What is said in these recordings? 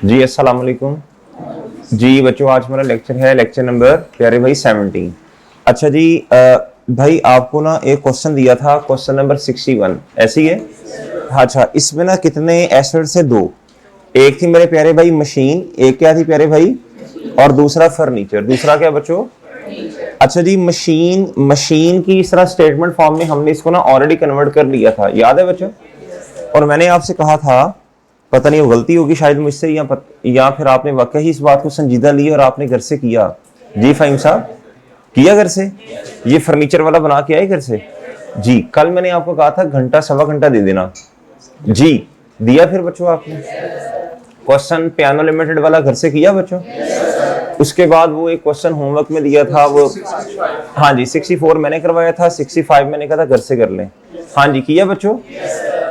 जी अस्सलाम वालेकुम। जी बच्चों, आज हमारा लेक्चर है लेक्चर नंबर प्यारे भाई 17। अच्छा जी, भाई आपको ना एक क्वेश्चन दिया था, क्वेश्चन नंबर 61 ऐसी है। अच्छा, इसमें ना कितने एसिड से दो, एक थी मेरे प्यारे भाई मशीन, एक क्या थी प्यारे भाई, और दूसरा फर्नीचर। दूसरा क्या बच्चों? अच्छा जी, मशीन मशीन की इस तरह स्टेटमेंट फॉर्म में हमने इसको ना ऑलरेडी कन्वर्ट कर लिया था, याद है बच्चों? और मैंने आपसे कहा था, पता नहीं वो गलती होगी शायद मुझसे या फिर आपने वाकई इस बात को संजीदा ली और आपने घर से किया। जी फाइम साहब, किया घर से? ये फर्नीचर वाला बना के आए घर से? जी, कल मैंने आपको कहा था घंटा सवा घंटा दे देना। जी, दिया फिर बच्चों आपने? क्वेश्चन पियानो लिमिटेड वाला घर से किया बच्चों? उसके बाद वो एक क्वेश्चन होमवर्क में दिया था वो, हाँ जी 64 मैंने करवाया था, 65 मैंने कहा था घर से कर लें। हाँ जी, किया बच्चों?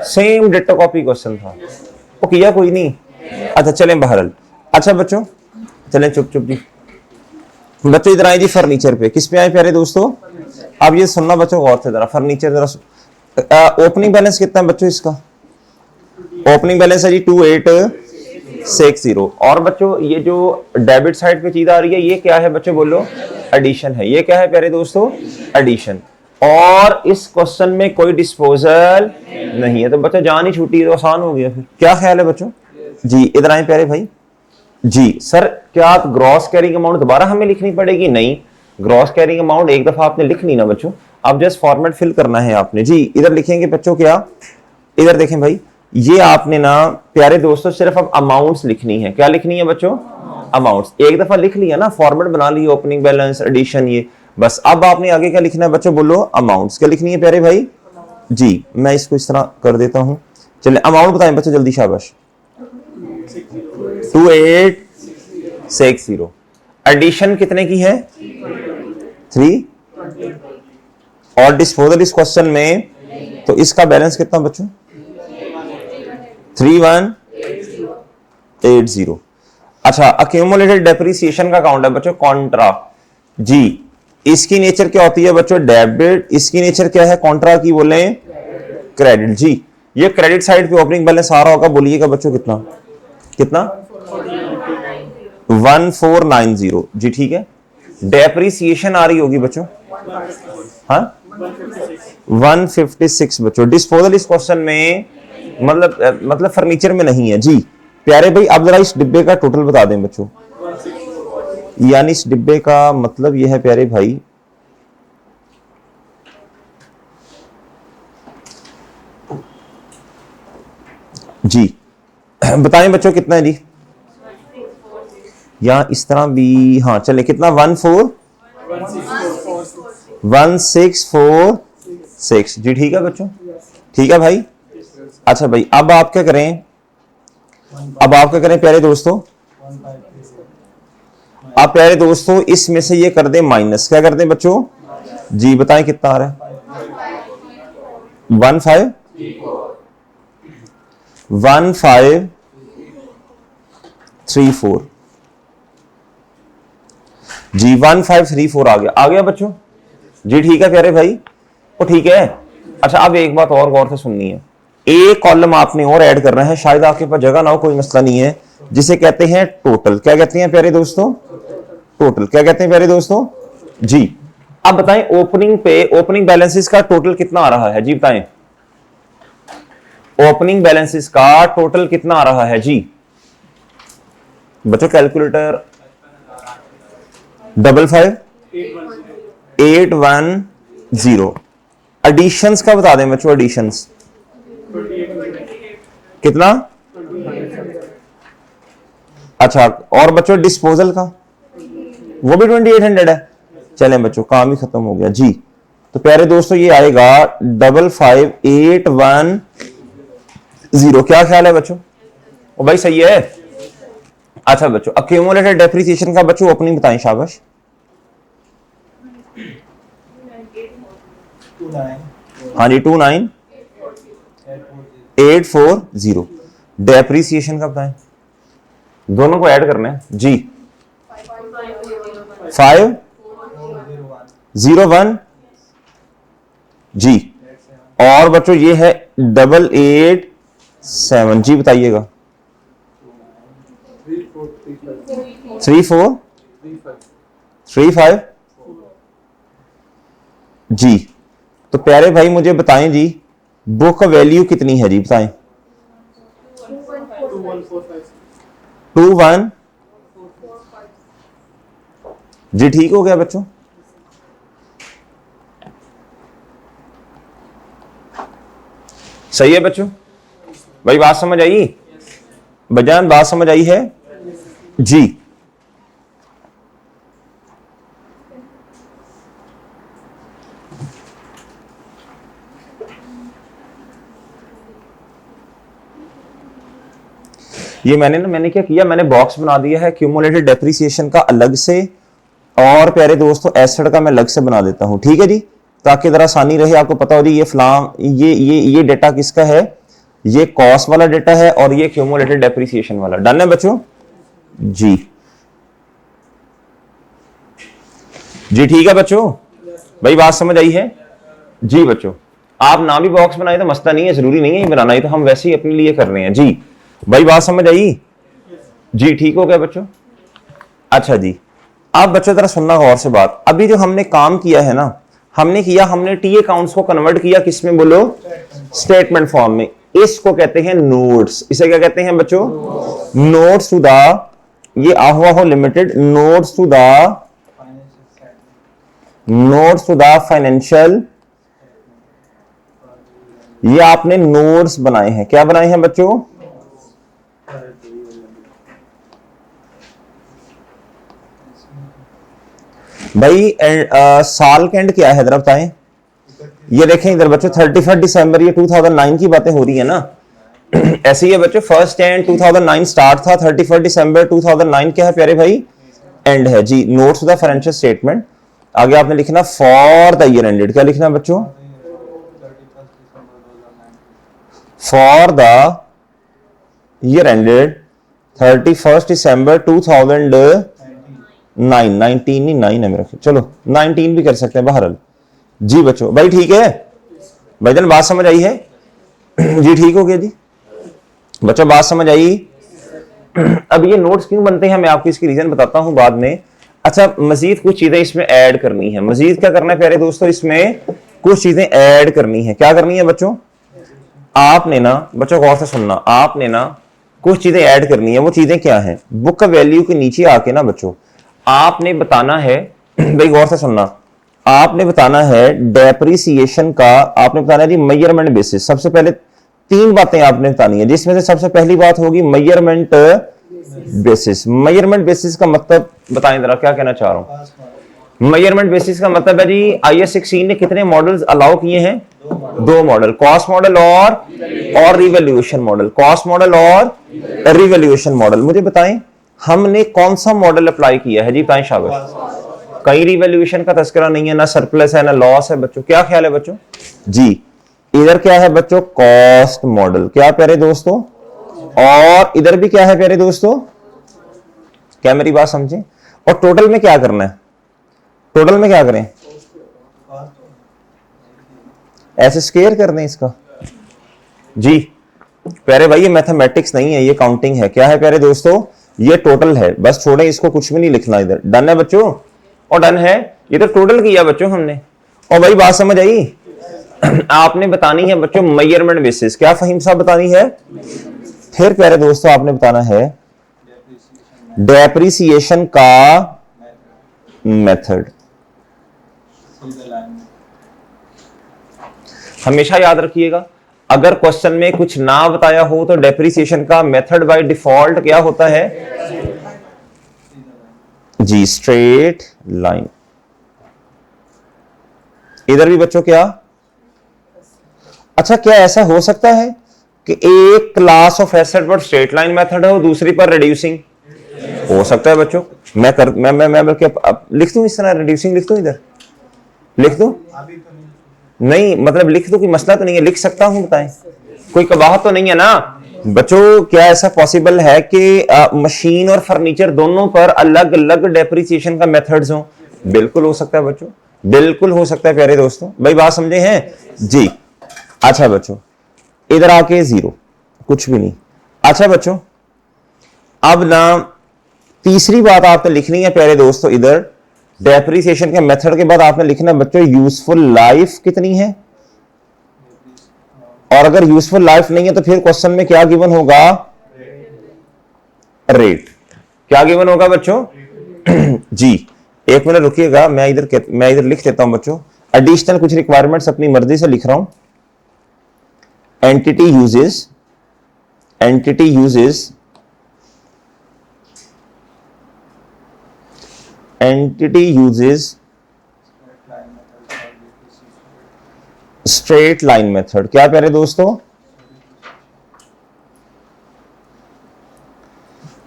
सेम डिट्टो कॉपी क्वेश्चन था, वो किया कोई नहीं। अच्छा चलें बहरल। अच्छा बच्चों, चलें चुप चुप जी। बच्चों इधर आए जी फर्नीचर पे, किस पे आए प्यारे दोस्तों? अब ये सुनना बच्चों गौर से, जरा फर्नीचर जरा। ओपनिंग बैलेंस कितना है बच्चों इसका? ओपनिंग बैलेंस है जी 2860। और बच्चों ये जो डेबिट साइड पे चीज आ रही है, ये क्या है बच्चों बोलो? एडिशन है। ये क्या है प्यारे दोस्तों? एडिशन। और इस क्वेश्चन में कोई डिस्पोजल नहीं है, तो बच्चा जान ही छूटी, तो आसान हो गया। फिर क्या ख्याल है बच्चों? जी इधर आए प्यारे भाई। जी सर, क्या ग्रॉस कैरिंग अमाउंट दोबारा हमें लिखनी पड़ेगी? नहीं, ग्रॉस कैरिंग अमाउंट एक दफा आपने लिख ली ना बच्चों, अब जस्ट फॉर्मेट फिल करना है आपने। जी इधर लिखेंगे बच्चों क्या? इधर देखें भाई, ये आपने ना प्यारे दोस्तों सिर्फ अब अमाउंट्स लिखनी है। क्या लिखनी है बच्चों? अमाउंट्स। एक दफा लिख लिया ना, फॉर्मेट बना लिया, ओपनिंग बैलेंस, एडिशन, ये बस। अब आपने आगे क्या लिखना है बच्चों बोलो? अमाउंट्स। क्या लिखनी है प्यारे भाई? जी मैं इसको इस तरह कर देता हूं। चलिए अमाउंट बताएं बच्चों जल्दी, शाबाश। 2860। एडिशन कितने की है? 3। और डिस्पोजल इस क्वेश्चन में, तो इसका बैलेंस कितना बच्चों? 3180। अच्छा, अक्यूमुलेटेड डेप्रिसिएशन का अकाउंट है बच्चों कॉन्ट्रा। जी इसकी नेचर क्या होती है बच्चों? डेबिट। इसकी नेचर क्या है कॉन्ट्रा की? बोले क्रेडिट। जी ये क्रेडिट साइड पे ओपनिंग बैलेंस आ रहा होगा, बोलिएगा बच्चों कितना? कितना? 1490। जी ठीक है। डेप्रिसिएशन आ रही होगी बच्चों, हाँ 156 बच्चों। डिस्पोजल इस क्वेश्चन में मतलब फर्नीचर में नहीं है। जी प्यारे भाई, अब जरा इस डिब्बे का टोटल बता दें बच्चों, यानी इस डिब्बे का मतलब यह है प्यारे भाई, जी बताएं बच्चों कितना है जी? या इस तरह भी, हाँ चले, कितना? 16146। जी ठीक है बच्चों, ठीक है भाई। अच्छा भाई, अब आप क्या करें? अब आप क्या करें प्यारे दोस्तों? आप प्यारे दोस्तों इसमें से ये कर दें माइनस। क्या कर दें बच्चों? जी बताएं कितना आ रहा है? 1534। जी 1534 आ गया बच्चों। जी ठीक है प्यारे भाई, वो ठीक है। अच्छा अब एक बात और गौर से सुननी है, एक कॉलम आपने और ऐड करना है, शायद आपके पास जगह ना हो, कोई मसला नहीं है, जिसे कहते हैं टोटल। क्या कहते हैं प्यारे दोस्तों? टोटल। क्या कहते हैं प्यारे दोस्तों? जी अब बताएं ओपनिंग पे, ओपनिंग बैलेंसेस का टोटल कितना आ रहा है? जी बताएं, ओपनिंग बैलेंसेस का टोटल कितना आ रहा है? जी बच्चों कैलकुलेटर, 55810। एडिशंस का बता दें बच्चों, एडिशंस कितना? अच्छा, और बच्चों डिस्पोजल का वो भी 2800 है। चलें बच्चों, काम ही खत्म हो गया। जी तो प्यारे दोस्तों ये आएगा 55810। क्या ख्याल है बच्चों? ओ भाई सही है। अच्छा बच्चों, अक्यूमुलेटेड डेप्रिसिएशन का बच्चों ओपनिंग बताएं, शाबाश। 29 हाँ जी 29840। डेप्रिसिएशन का बताएं, दोनों को ऐड करना है जी। 501। जी और बच्चों ये है 887। जी बताइएगा 3435 जी। तो प्यारे भाई मुझे बताएं जी, बुक वैल्यू कितनी है जी, बताएं। 21 जी, ठीक हो गया बच्चों। सही है बच्चों, भाई बात समझ आई, बजान बात समझ आई है जी। ये मैंने क्या किया, मैंने बॉक्स बना दिया है क्यूमुलेटेड डेप्रिसिएशन का अलग से, और प्यारे दोस्तों एसिड का मैं अलग से बना देता हूं, ठीक है जी, ताकि जरा आसानी रहे, आपको पता हो जी ये फलाम ये डेटा किसका है, ये कॉस्ट वाला डेटा है और ये क्यूमुलेटेड डेप्रिसिएशन वाला। डन है बच्चों जी। जी ठीक है बच्चों, भाई बात समझ आई है जी। बच्चों आप ना भी बॉक्स बनाए तो मसला नहीं है, जरूरी नहीं है ये बनाना, ही तो हम वैसे ही अपने लिए कर रहे हैं जी। भाई बात समझ आई जी, ठीक हो गया बच्चों। अच्छा जी, आप बच्चों जरा सुनना गौर से बात, अभी जो हमने काम किया है ना, हमने टी अकाउंट्स को कन्वर्ट किया किस में बोलो, स्टेटमेंट फॉर्म में। इसको कहते हैं नोट्स, इसे क्या कहते हैं बच्चों, नोट्स टू द, ये आहो limited, notes to the financial, ये आपने नोट्स बनाए हैं, क्या बनाए हैं बच्चों, भाई साल के एंड क्या है जरा बताएं। ये देखें इधर बच्चों 31 दिसंबर, ये 2009 की बातें हो रही है ना। ऐसे ही है बच्चों, 1 एंड 2009 स्टार्ट था, 31 दिसंबर 2009 क्या है प्यारे भाई, एंड है जी। नोट्स द फाइनेंशियल स्टेटमेंट, आगे आपने लिखना फॉर द ईयर एंडेड, क्या लिखना बच्चों, फॉर द ईयर एंडेड 31 दिसंबर 2009, 19 नहीं 9 है मेरा, चलो 19 भी कर सकते हैं बहरहाल जी। बच्चों भाई ठीक है, भाईजान बात समझ आई है जी, ठीक हो गया जी बच्चों, बात समझ आई। अब ये नोट्स क्यों बनते हैं मैं आपको इसकी रीजन बताता हूं बाद में। अच्छा मजीद कुछ चीजें इसमें ऐड करनी है, मजीद क्या करना है प्यारे दोस्तों, इसमें कुछ चीजें ऐड करनी है। क्या करनी है बच्चों, आपने ना बच्चों गौर से सुनना, आपने ना कुछ चीजें ऐड करनी है। वो चीजें क्या है, बुक वैल्यू के नीचे आके ना बच्चों आपने बताना है, भाई गौर से सुनना, आपने बताना है डेप्रिसिएशन का, आपने बताना है जी मेजरमेंट बेसिस। सबसे पहले 3 बातें आपने बतानी है, जिसमें से सबसे पहली बात होगी मेजरमेंट बेसिस। मेजरमेंट बेसिस का मतलब बताएं जरा, क्या कहना चाह रहा हूं। मेजरमेंट बेसिस का मतलब है जी IAS 16 ने कितने मॉडल्स अलाउ किए हैं, 2 मॉडल, कॉस्ट मॉडल और रिवैल्यूएशन मॉडल, कॉस्ट मॉडल और रिवैल्यूएशन मॉडल। मुझे बताएं हमने कौन सा मॉडल अप्लाई किया है जी, बताएं शाबाश। कहीं रिवैल्यूएशन का तस्करा नहीं है, ना सरप्लस है ना लॉस है बच्चों, क्या ख्याल है बच्चों जी। इधर क्या है बच्चों, कॉस्ट मॉडल, क्या प्यारे दोस्तों, और इधर भी क्या है प्यारे दोस्तों, क्या मेरी बात समझे। और टोटल में क्या करना है, टोटल में क्या करें, ऐसे स्क्वायर कर दें इसका जी। प्यारे भाई ये मैथमेटिक्स नहीं है, ये काउंटिंग है। क्या है प्यारे दोस्तों, ये टोटल है, बस छोड़े इसको, कुछ भी नहीं लिखना इधर। डन है बच्चों, और डन है, ये तो टोटल किया बच्चों हमने। और भाई बात समझ आई, आपने बतानी है बच्चों मेजरमेंट बेसिस, क्या फहीम साहब बतानी है। फिर प्यारे दोस्तों आपने बताना है डेप्रिसिएशन का मेथड। हमेशा याद रखिएगा, अगर क्वेश्चन में कुछ ना बताया हो तो डेप्रिसिएशन का मेथड बाय डिफॉल्ट क्या होता है जी, स्ट्रेट लाइन। इधर भी बच्चों क्या, अच्छा क्या ऐसा हो सकता है कि एक क्लास ऑफ एसेट पर स्ट्रेट लाइन मेथड है और दूसरी पर रिड्यूसिंग, हो सकता है बच्चों। मैं बल्कि लिख दूं इस तरह, रिड्यूसिंग लिख दूं, इधर लिख दूं, नहीं मतलब लिख दूं, कोई मसला तो नहीं है, लिख सकता हूं, बताएं कोई कबाहत तो नहीं है ना बच्चों। क्या ऐसा पॉसिबल है कि मशीन और फर्नीचर दोनों पर अलग अलग डेप्रिसिएशन का मेथड्स हो, बिल्कुल हो सकता है बच्चों, बिल्कुल हो सकता है प्यारे दोस्तों, भाई बात समझे हैं जी। अच्छा बच्चों इधर आके 0, कुछ भी नहीं। अच्छा बच्चों अब ना तीसरी बात आपने लिखनी है प्यारे दोस्तों, इधर डेप्रिसिएशन के मेथड के बाद आपने लिखना है बच्चों यूजफुल लाइफ कितनी है, और अगर यूजफुल लाइफ नहीं है तो फिर क्वेश्चन में क्या गिवन होगा, रेट। क्या गिवन होगा बच्चों? जी एक मिनट रुकिएगा, मैं इधर लिख देता हूं बच्चों। एडिशनल कुछ रिक्वायरमेंट्स अपनी मर्जी से लिख रहा हूं। Entity uses straight line method. क्या प्यारे दोस्तों?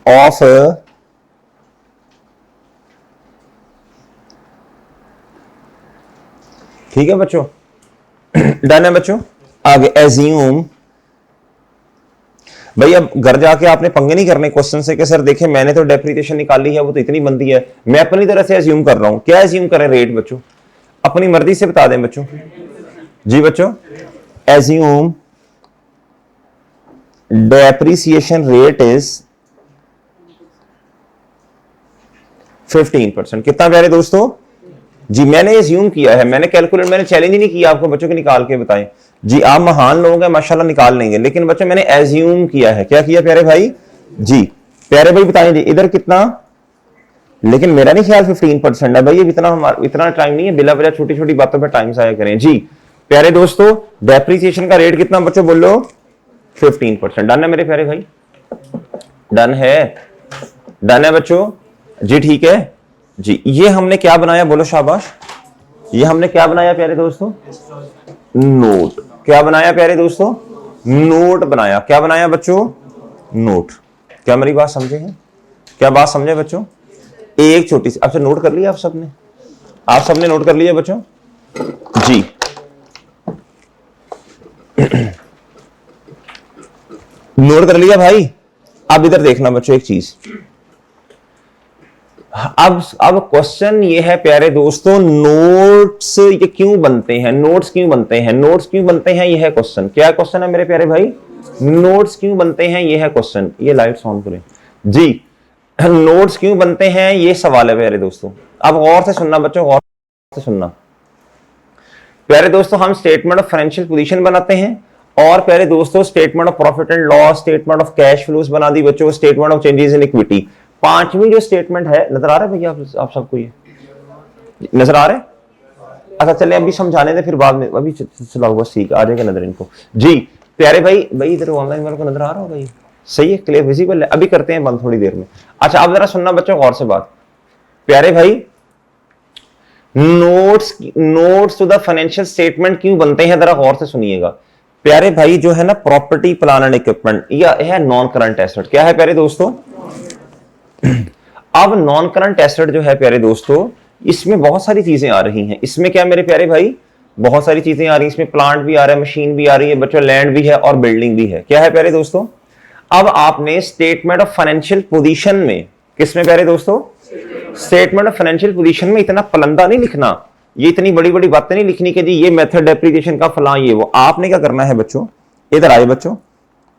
ऑफ ठीक है बच्चों, डन है बच्चों। आगे एज्यूम, भाई अब घर जाके आपने पंगे नहीं करने क्वेश्चन से कि सर देखें मैंने तो डेप्रिसिएशन निकाली है, वो तो इतनी बनती है, मैं अपनी तरह से एज्यूम कर रहा हूं। क्या एज्यूम करें? रेट बच्चों, अपनी मर्जी से बता दें बच्चों। जी बच्चों, एज्यूम डेप्रिसिएशन रेट इज 15%। कितना प्यारे दोस्तों? जी मैंने एज्यूम किया है, मैंने कैलकुलेट, मैंने चैलेंज ही नहीं किया आपको बच्चों के निकाल के बताएं। जी आप महान लोग हैं माशाल्लाह, निकाल लेंगे, लेकिन बच्चों मैंने एज्यूम किया है। क्या किया प्यारे भाई? जी प्यारे भाई बताएं जी इधर कितना, लेकिन मेरा नहीं ख्याल 15% है भाई, ये इतना टाइम नहीं है, बिला वजह छोटी छोटी बातों पर टाइम जाया करें। जी प्यारे दोस्तों डेप्रिसिएशन का रेट कितना बच्चों बोलो? 15%। डन है मेरे प्यारे भाई? डन है? डन है बच्चों? जी ठीक है जी। ये हमने क्या बनाया बोलो शाबाश? ये हमने क्या बनाया प्यारे दोस्तों? नोट। क्या बनाया प्यारे दोस्तों? नोट बनाया। क्या बनाया बच्चों? नोट। क्या मेरी बात समझे हैं? क्या बात समझे बच्चों? एक छोटी सी, अच्छा नोट कर लिया आप सबने? आप सबने नोट कर लिया बच्चों? जी नोट कर लिया भाई? अब इधर देखना बच्चों एक चीज, अब क्वेश्चन ये है प्यारे दोस्तों, नोट्स ये क्यों बनते हैं, नोट्स क्यों बनते हैं, नोट्स क्यों बनते हैं, ये है क्वेश्चन। क्या क्वेश्चन है मेरे प्यारे भाई? नोट्स क्यों बनते हैं, ये है क्वेश्चन। ये लाइट्स ऑन करें जी। नोट्स क्यों बनते हैं ये सवाल है प्यारे दोस्तों। अब गौर से सुनना बच्चों, गौर से सुनना प्यारे दोस्तों। हम स्टेटमेंट ऑफ फाइनेंशियल पोजीशन बनाते हैं, और प्यारे दोस्तों statement of profit and loss, statement of cash flows बना दी बच्चों, statement of changes in equity. पांचवी जो स्टेटमेंट है, नजर आ रहा है भैया आप सबको? ये नजर आ रहा है? अच्छा चले अभी समझाने दे, फिर बाद में अभी चलाओ बस, ठीक आ जाएगा नजर इनको। जी प्यारे भाई, भाई इधर ऑनलाइन वालों को नजर आ रहा होगा? ये सही है, क्लियर विजिबल है? अभी करते हैं बंद थोड़ी देर में। अच्छा अब जरा सुनना बच्चों गौर से बात। प्यारे भाई notes to the financial statement क्यों बनते हैं, जरा गौर से सुनिएगा प्यारे भाई। जो है ना प्रॉपर्टी प्लान एंड इक्विपमेंट, यह है नॉन करंट एसेट। क्या है प्यारे दोस्तों? अब नॉन करंट एसेट जो है प्यारे दोस्तों, इसमें बहुत सारी चीजें आ रही हैं। इसमें क्या मेरे प्यारे भाई? बहुत सारी चीजें आ रही हैं। इसमें प्लांट भी आ रहा है, मशीन भी आ रही है बच्चों, लैंड भी है और बिल्डिंग भी है। क्या है प्यारे दोस्तों? अब आपने स्टेटमेंट ऑफ फाइनेंशियल पोजीशन में, किसमें प्यारे दोस्तों? स्टेटमेंट ऑफ फाइनेंशियल पोजीशन में इतना पलंदा नहीं लिखना, ये इतनी बड़ी बड़ी बातें नहीं लिखनी कि जी ये मेथड डेप्रिसिएशन का फलां ये वो। आपने क्या करना है बच्चों? इधर आए बच्चों,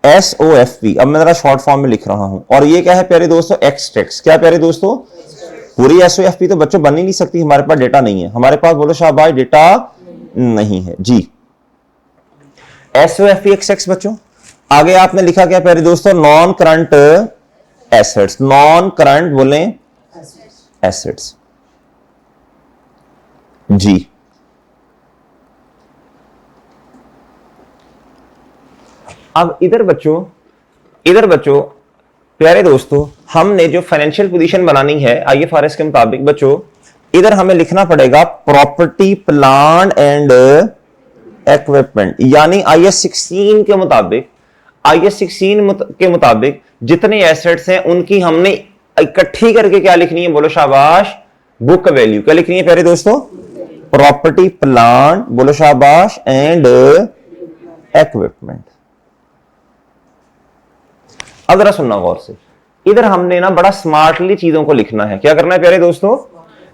SOFP। अब मैं जरा शॉर्ट फॉर्म में लिख रहा हूं, और ये क्या है प्यारे दोस्तों? एक्सट्रैक्ट्स। क्या प्यारे दोस्तों? पूरी SOFP तो बच्चों बन ही नहीं सकती, हमारे पास डेटा नहीं है। हमारे पास बोलो शाबाश डेटा नहीं है जी। SOFP एक्सट्रैक्ट्स बच्चों। आगे आपने लिखा क्या प्यारे दोस्तों? Non current assets. Non current बोले एसेट्स जी। अब इधर बच्चों प्यारे दोस्तों, हमने जो फाइनेंशियल पोजीशन बनानी है IFRS के मुताबिक बच्चों, इधर हमें लिखना पड़ेगा प्रॉपर्टी प्लान एंड इक्विपमेंट, यानी IAS 16 के मुताबिक, IAS 16 के मुताबिक जितने एसेट्स हैं उनकी हमने इकट्ठी करके क्या लिखनी है बोलो शाबाश? Book value. क्या लिखनी है प्यारे दोस्तों? प्रॉपर्टी प्लान बोलो शाबाश एंड इक्विपमेंट। अब जरा सुनना गौर से, इधर हमने ना बड़ा स्मार्टली चीजों को लिखना है। क्या करना है प्यारे दोस्तों?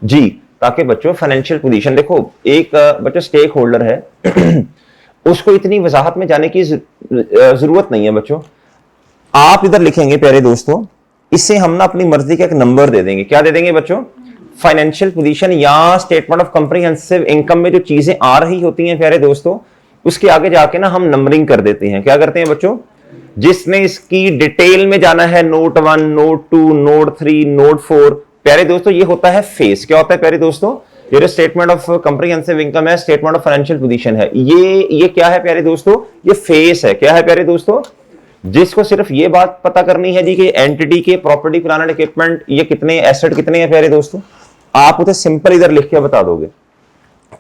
जी, ताकि बच्चों फाइनेंशियल पोजीशन, देखो एक बच्चों स्टेक होल्डर है उसको इतनी वजाहत में जाने की जरूरत नहीं है बच्चों। आप इधर लिखेंगे प्यारे दोस्तों इसे हम ना अपनी मर्जी का एक नंबर दे देंगे। क्या दे देंगे बच्चों? फाइनेंशियल पोजीशन या स्टेटमेंट ऑफ कॉम्प्रिहेंसिव इनकम में जो चीजें आ रही होती हैं प्यारे दोस्तों, उसके आगे जाके ना हम नंबरिंग कर देते हैं। क्या करते हैं बच्चों? जिसने इसकी डिटेल में जाना है, नोट 1, नोट 2, नोट 3, नोट 4, प्यारे दोस्तों ये होता है फेस। क्या होता है प्यारे दोस्तों? ये जो स्टेटमेंट ऑफ कॉम्प्रिहेंसिव इनकम है, स्टेटमेंट ऑफ फाइनेंशियल पोजीशन है, ये क्या है प्यारे दोस्तों? ये फेस है। क्या है प्यारे दोस्तों? जिसको सिर्फ ये बात पता करनी है जी कि एंटिटी के प्रॉपर्टी, प्लांट एंड इक्विपमेंट, ये कितने एसेट कितने हैं प्यारे दोस्तों, आप उसे सिंपल इधर लिख के बता दोगे।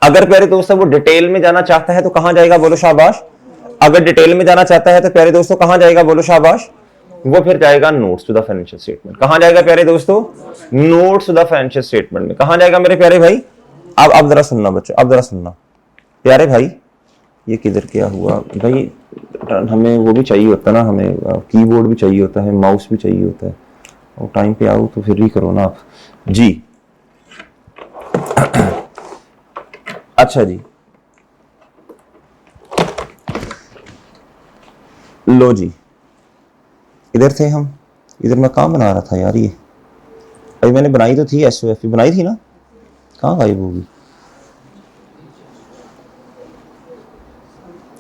अगर प्यारे दोस्तों वो डिटेल में जाना चाहता है तो कहां जाएगा? बोलो शाबाश। अगर डिटेल में जाना चाहता है तो प्यारे दोस्तों कहां जाएगा? बोलो शाबाश। वो फिर जाएगा notes to the financial statement. कहां जाएगा प्यारे दोस्तों? Notes to the financial statement में। कहां जाएगा मेरे प्यारे भाई? अब जरा सुनना बच्चों, अब जरा सुनना प्यारे भाई। ये किधर क्या हुआ भाई? हमें वो भी चाहिए होता है ना, हमें कीबोर्ड भी चाहिए होता है, माउस भी चाहिए होता है। और टाइम पे आओ तो फिर ही करो ना आप जी। अच्छा जी, लो जी, इधर थे हम। इधर मैं कहां बना रहा था यार? ये अभी मैंने बनाई तो थी, एसओएफ बनाई थी ना, कहां गायब होगी?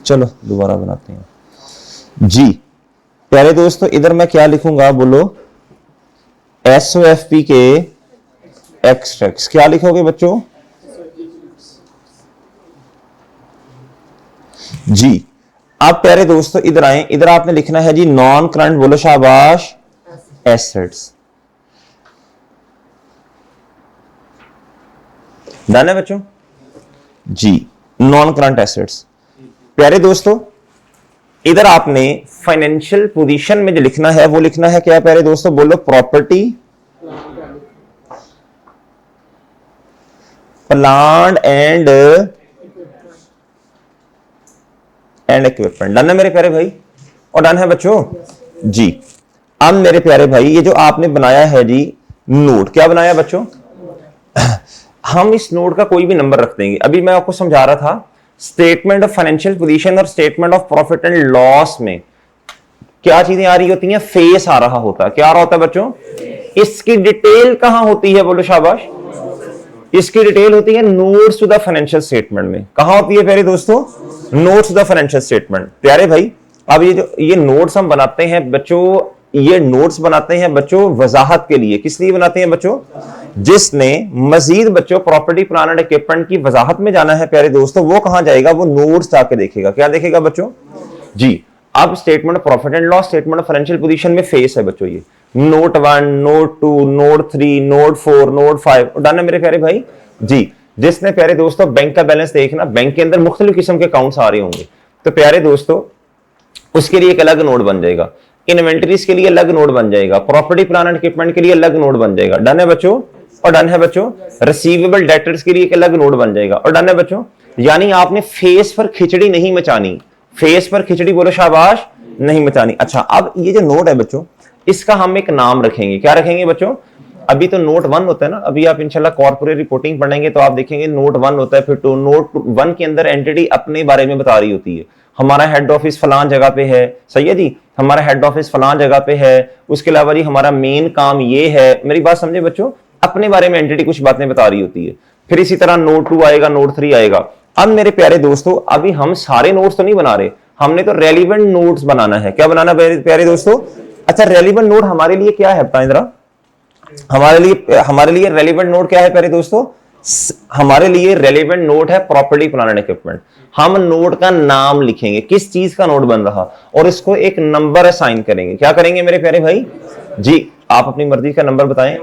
चलो दोबारा बनाते हैं जी। प्यारे दोस्तों इधर मैं क्या लिखूंगा? बोलो, एसओएफपी के एक्सट्रैक्ट्स। क्या लिखोगे बच्चों? जी। अब प्यारे दोस्तों इधर आए, इधर आपने लिखना है जी नॉन करंट, बोलो शाबाश, एसेट्स। डन है बच्चों जी, नॉन करंट एसेट्स। प्यारे दोस्तों इधर आपने फाइनेंशियल पोजीशन में जो लिखना है वो लिखना है क्या प्यारे दोस्तों? बोलो, property, plant and equipment. Done है मेरे प्यारे भाई? और डन है बच्चों जी। अब मेरे प्यारे भाई ये जो आपने बनाया है जी नोट, क्या बनाया बच्चों? हम इस नोट का कोई भी नंबर रख देंगे। अभी मैं आपको समझा रहा था स्टेटमेंट ऑफ फाइनेंशियल पोजीशन और statement of profit and loss में क्या चीजें आ रही होती हैं? फेस आ रहा होता है। क्या आ रहा होता है बच्चों? इसकी डिटेल कहां होती है? बोलो शाबाश। इसकी डिटेल होती है notes to the financial statement में। कहां होती है प्यारे दोस्तों? Notes to the financial statement. प्यारे भाई अब ये नोट्स हम बनाते हैं बच्चों, ये नोट्स बनाते हैं बच्चों वजाहत के लिए। किस लिए बनाते हैं बच्चों? जिसने मजीद बच्चों प्रॉपर्टी, प्लांट एंड इक्विपमेंट की वजाहत में जाना है प्यारे दोस्तों, वो कहां जाएगा? वो नोट्स जाके देखेगा। क्या देखेगा बच्चों जी? अब statement of profit and loss, statement of financial position में फेस है बच्चों, ये note 1, note 2, note 3, note 4, note 5। Done है मेरे प्यारे भाई जी। जिसने प्यारे दोस्तों बैंक का बैलेंस देखना, बैंक के अंदर मुख्तलिफ किस्म के अकाउंट्स आ रहे होंगे, तो प्यारे दोस्तों उसके लिए एक अलग नोट बन जाएगा, इन्वेंटरीज के लिए अलग नोट बन जाएगा, प्रॉपर्टी, प्लांट एंड इक्विपमेंट के लिए अलग नोट बन जाएगा। डन है बच्चों? और डन है बच्चों? रिसीवेबल डेटर्स के लिए एक अलग नोट बन जाएगा। और डन है बच्चों? यानी आपने फेस पर खिचड़ी नहीं मचानी, फेस पर खिचड़ी बोलो शाबाश नहीं मचानी। अच्छा, अब ये जो नोट है बच्चों, इसका हम एक नाम रखेंगे। क्या रखेंगे बच्चों? अभी तो नोट 1 होता है ना, अभी आप इंशाल्लाह कॉर्पोरेट रिपोर्टिंग पढ़ेंगे तो आप देखेंगे नोट 1 होता है, फिर तो नोट 1 के अंदर एंटिटी अपने बारे में बता रही होती है। हमारा हेड ऑफिस फलां जगह पे है, सही है जी, हमारा हेड ऑफिस फलां जगह पे है, उसके अलावा जी हमारा मेन काम ये है। मेरी बात समझे बच्चों? अपने बारे में एंटिटी कुछ बातें बता रही होती है। फिर इसी तरह नोट 2 आएगा, नोट 3 आएगा। अब मेरे प्यारे दोस्तों अभी हम सारे नोट्स तो नहीं बना रहे, हमने तो रेलिवेंट नोट्स बनाना है। क्या बनाना प्यारे दोस्तों? अच्छा, रेलिवेंट नोट हमारे लिए क्या है बताएं जरा? हमारे लिए रेलिवेंट नोट क्या है प्यारे दोस्तों? हमारे लिए रेलिवेंट नोट है प्रॉपर्टी, प्लांट एंड इक्विपमेंट। हम नोट का नाम लिखेंगे, किस चीज का नोट बन रहा, और इसको एक नंबर असाइन करेंगे। क्या करेंगे मेरे प्यारे भाई जी? आप अपनी मर्जी का नंबर बताएं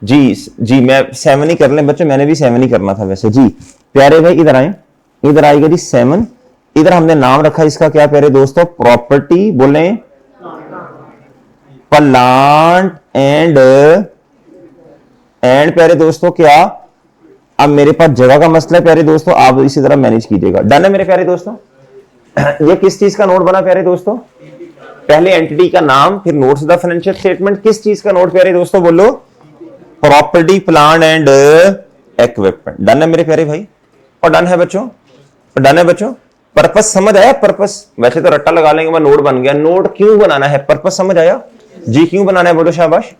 जी। मैं 7 ही कर लें बच्चों, मैंने भी 7 ही करना था वैसे जी। प्यारे भाई इधर आए, इधर आएगा जी 7। इधर हमने नाम रखा इसका क्या प्यारे दोस्तों? प्रॉपर्टी, बोले प्लांट एंड प्यारे दोस्तों क्या? अब मेरे पास जगह का मसला है प्यारे दोस्तों, आप इसी तरह मैनेज कीजिएगा। डन है मेरे प्यारे दोस्तों? ये किस चीज का नोट बना प्यारे दोस्तों? पहले एंटिटी का नाम, फिर नोट्स द फाइनेंशियल स्टेटमेंट। किस चीज का नोट प्यारे दोस्तों? बोलो, property, plant and equipment. Done है मेरे प्यारे भाई? और डन है बच्चों? डन है बच्चों? पर्पस समझ आया? पर्पस वैसे तो रट्टा लगा लेंगे, नोट बन गया। नोट क्यों बनाना है? पर्पस समझ आया जी? क्यों बनाना है? बोलो शाबाश।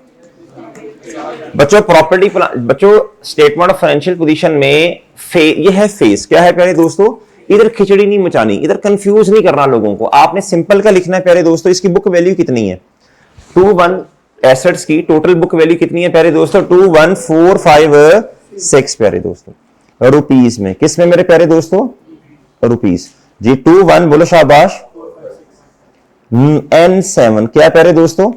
बच्चों प्रॉपर्टी प्लान, बच्चों स्टेटमेंट ऑफ फाइनेंशियल पोजीशन में ये है फेस, क्या है प्यारे दोस्तों, इधर खिचड़ी नहीं मचानी, इधर कंफ्यूज नहीं करना लोगों को, आपने सिंपल का लिखना है प्यारे दोस्तों। इसकी बुक वैल्यू कितनी है, 21 एसेट्स की टोटल बुक वैल्यू कितनी है प्यारे दोस्तों, 21456 प्यारे दोस्तों रुपीस में, किस में मेरे प्यारे दोस्तों, रुपीस जी। 21 बोलो शाबाश, N7 क्या प्यारे दोस्तों,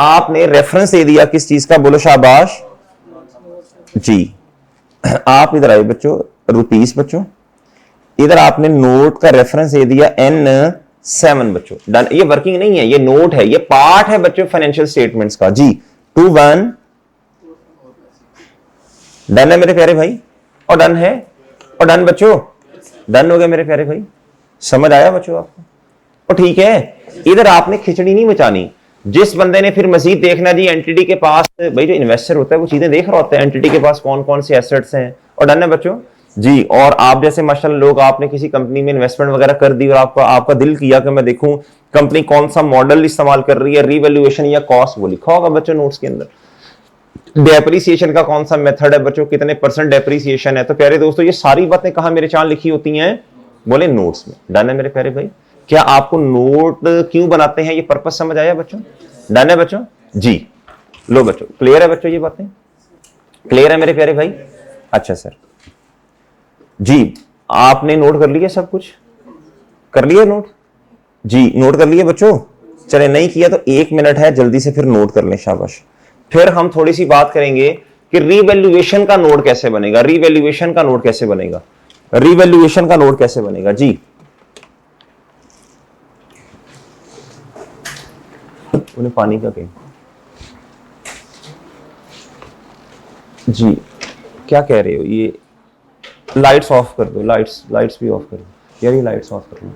आपने रेफरेंस दे दिया किस चीज का, बोलो शाबाश जी। आप इधर आए बच्चों, रुपीस बच्चों, इधर आपने नोट का रेफरेंस दे दिया N7 बच्चों, डन। ये वर्किंग नहीं है, ये नोट है, ये पार्ट है बच्चों फाइनेंशियल स्टेटमेंट्स का जी। 21 डन है मेरे प्यारे भाई, और डन है, और डन बच्चों, डन हो गया मेरे प्यारे भाई, समझ आया बच्चों आपको, और ठीक है। इधर आपने खिचड़ी नहीं मचानी। जिस बंदे ने फिर मजीद देखना जी, एंटिटी के पास, भाई जो इन्वेस्टर होता है वो चीजें देख रहा होता है, एंटिटी के पास कौन कौन से एसेट्स हैं, और डन है बच्चों जी। और आप जैसे माशाल्लाह लोग, आपने किसी कंपनी में इन्वेस्टमेंट वगैरह कर दी और आपका दिल किया कि मैं देखूं कंपनी कौन सा मॉडल इस्तेमाल कर रही है, रीवैल्यूएशन या कॉस्ट, वो लिखा होगा बच्चों नोट्स के अंदर। डेप्रिसिएशन का कौन सा मेथड है बच्चों, कितने परसेंट डेप्रिसिएशन है, तो प्यारे दोस्तों ये सारी बातें कहां मेरे चाल लिखी होती हैं, बोले नोट्स में। डन है मेरे प्यारे भाई, क्या आपको नोट क्यों बनाते हैं ये पर्पस समझ आया बच्चों, डन है बच्चों जी। लो बच्चों, क्लियर है बच्चों, ये बातें क्लियर है मेरे प्यारे भाई, अच्छा सर जी। आपने नोट कर लिया, सब कुछ कर लिया नोट जी, नोट कर लिए बच्चों, चले नहीं किया तो 1 मिनट है, जल्दी से फिर नोट कर लें, शाबाश। फिर हम थोड़ी सी बात करेंगे कि रीवैल्यूएशन का नोट कैसे बनेगा, रीवैल्यूएशन का नोट कैसे बनेगा, रीवैल्यूएशन का नोट कैसे बनेगा जी। उन्हें पानी का कहीं जी, क्या कह रहे हो, ये लाइट्स ऑफ कर दो, लाइट्स लाइट्स भी ऑफ कर दो यार, ये लाइट्स ऑफ कर दो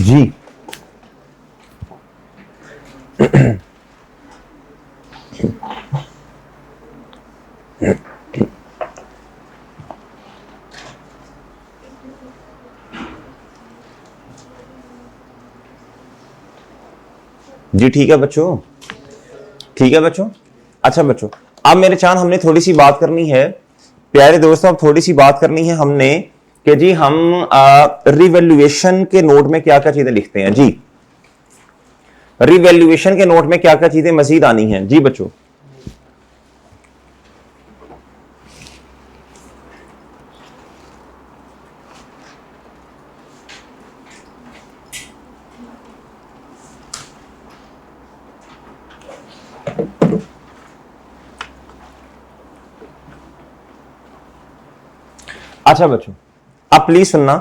जी। जी ठीक है बच्चों, ठीक है बच्चों, अच्छा बच्चों, अब मेरे चांद हमने थोड़ी सी बात करनी है प्यारे दोस्तों, अब थोड़ी सी बात करनी है हमने कि जी हम रिवैल्यूएशन के नोट में क्या क्या चीजें लिखते हैं जी, रिवैल्यूएशन के नोट में क्या क्या चीजें मजीद आनी हैं जी बच्चों। अच्छा बच्चों, आप प्लीज सुनना,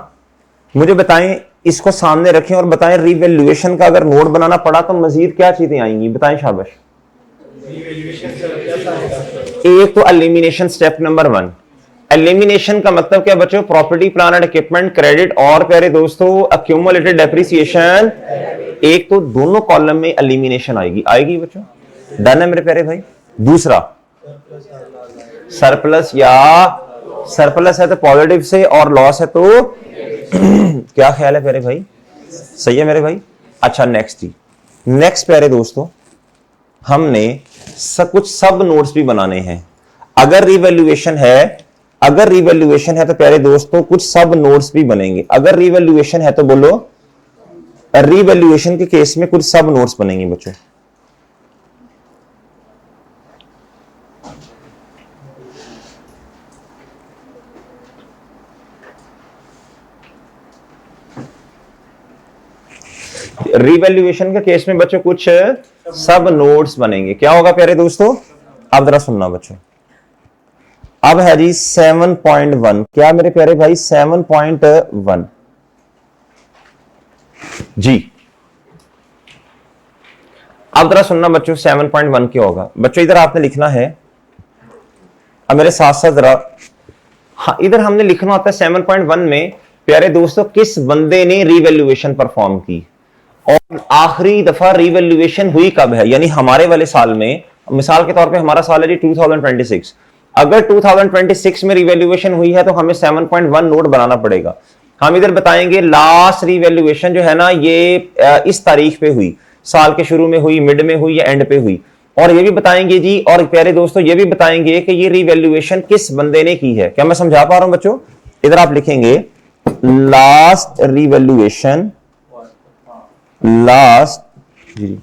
मुझे बताएं, इसको सामने रखें और बताएं रिवैल्यूएशन का अगर नोट बनाना पड़ा तो मजीद क्या चीजें आएंगी, बताएं शाबाश। एक तो एलिमिनेशन स्टेप नंबर 1, एलिमिनेशन का मतलब क्या बच्चों, property plant and equipment credit और प्यारे दोस्तों अक्यूमुलेटेड डेप्रिसिएशन, एक तो दोनों कॉलम में एलिमिनेशन आएगी, आएगी बच्चों, डन है मेरे प्यारे भाई। दूसरा सरप्लस, या सरप्लस है तो पॉजिटिव से और लॉस है तो क्या ख्याल है प्यारे भाई, सही है मेरे भाई। अच्छा नेक्स्ट जी, नेक्स्ट प्यारे दोस्तों हमने कुछ सब नोट्स भी बनाने हैं, अगर रिवैल्यूएशन है, अगर रिवैल्यूएशन है तो प्यारे दोस्तों कुछ सब नोट्स भी बनेंगे, अगर रिवैल्यूएशन है तो बोलो, रिवैल्यूएशन के केस में कुछ सब नोट्स बनेंगे बच्चों। रिवैल्यूएशन के केस में बच्चों कुछ सब नोट्स बनेंगे। क्या होगा प्यारे दोस्तों, अब जरा सुनना बच्चों। अब है जी 7.1, क्या मेरे प्यारे भाई 7.1 जी। अब जरा सुनना बच्चों 7.1 क्या होगा। बच्चों इधर आपने लिखना है, अब मेरे साथ साथ जरा, हाँ इधर हमने लिखना होता है 7.1 में प्यारे दोस्तों किस बंदे ने रिवैल्यूएशन परफॉर्म की और आखिरी दफा रिवैल्यूएशन हुई कब है, यानी हमारे वाले साल में। मिसाल के तौर पे हमारा साल है जी 2026, अगर 2026 में रिवैल्यूएशन हुई है तो हमें 7.1 नोट बनाना पड़ेगा। हम इधर बताएंगे लास्ट रिवैल्यूएशन जो है ना ये इस तारीख पे हुई, साल के शुरू में हुई, मिड में हुई या एंड पे हुई। और ये भी बताएंगे जी, और प्यारे दोस्तों ये भी बताएंगे कि ये रिवैल्यूएशन किस बंदे ने की है। क्या मैं समझा पा रहा हूं बच्चों? इधर आप लिखेंगे लास्ट रिवैल्यूएशन, लास्ट जी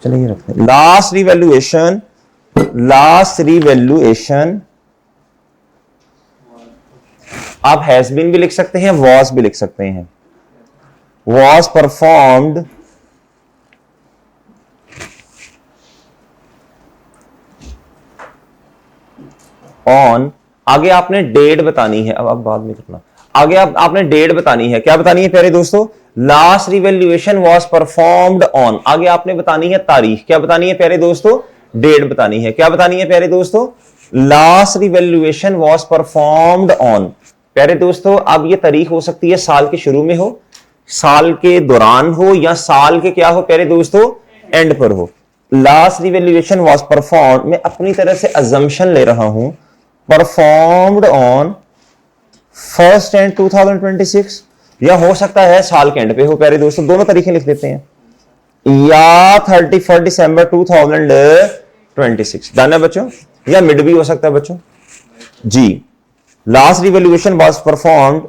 चलिए रखते हैं, लास्ट रिवैल्यूएशन, लास्ट रिवैल्यूएशन आप हैज बीन भी लिख सकते हैं, वॉज भी लिख सकते हैं। वॉज परफॉर्म्ड ऑन, आगे आपने डेट बतानी है, अब बाद में करना, आगे आपने डेट बतानी है। क्या बतानी है प्यारे दोस्तों? Last revaluation was performed on, आगे आपने बतानी है तारीख। क्या बतानी है प्यारे दोस्तों? डेट बतानी है। क्या बतानी है प्यारे दोस्तों? Last revaluation was performed on. प्यारे दोस्तों अब ये तारीख हो सकती है साल के शुरू में हो, साल के दौरान हो, या साल के क्या हो प्यारे दोस्तों एंड पर हो। लास्ट रिवैल्यूएशन वाज परफॉर्म्ड, मैं अपनी तरह से अजम्पशन ले रहा हूं, परफॉर्म्ड ऑन फर्स्ट एंड 2026, या हो सकता है साल के एंड पे हो प्यारे दोस्तों, दोनों तरीके लिख देते हैं, या 31 दिसंबर 2026। डन है बच्चों? या मिड भी हो सकता है बच्चों जी। Last revaluation was performed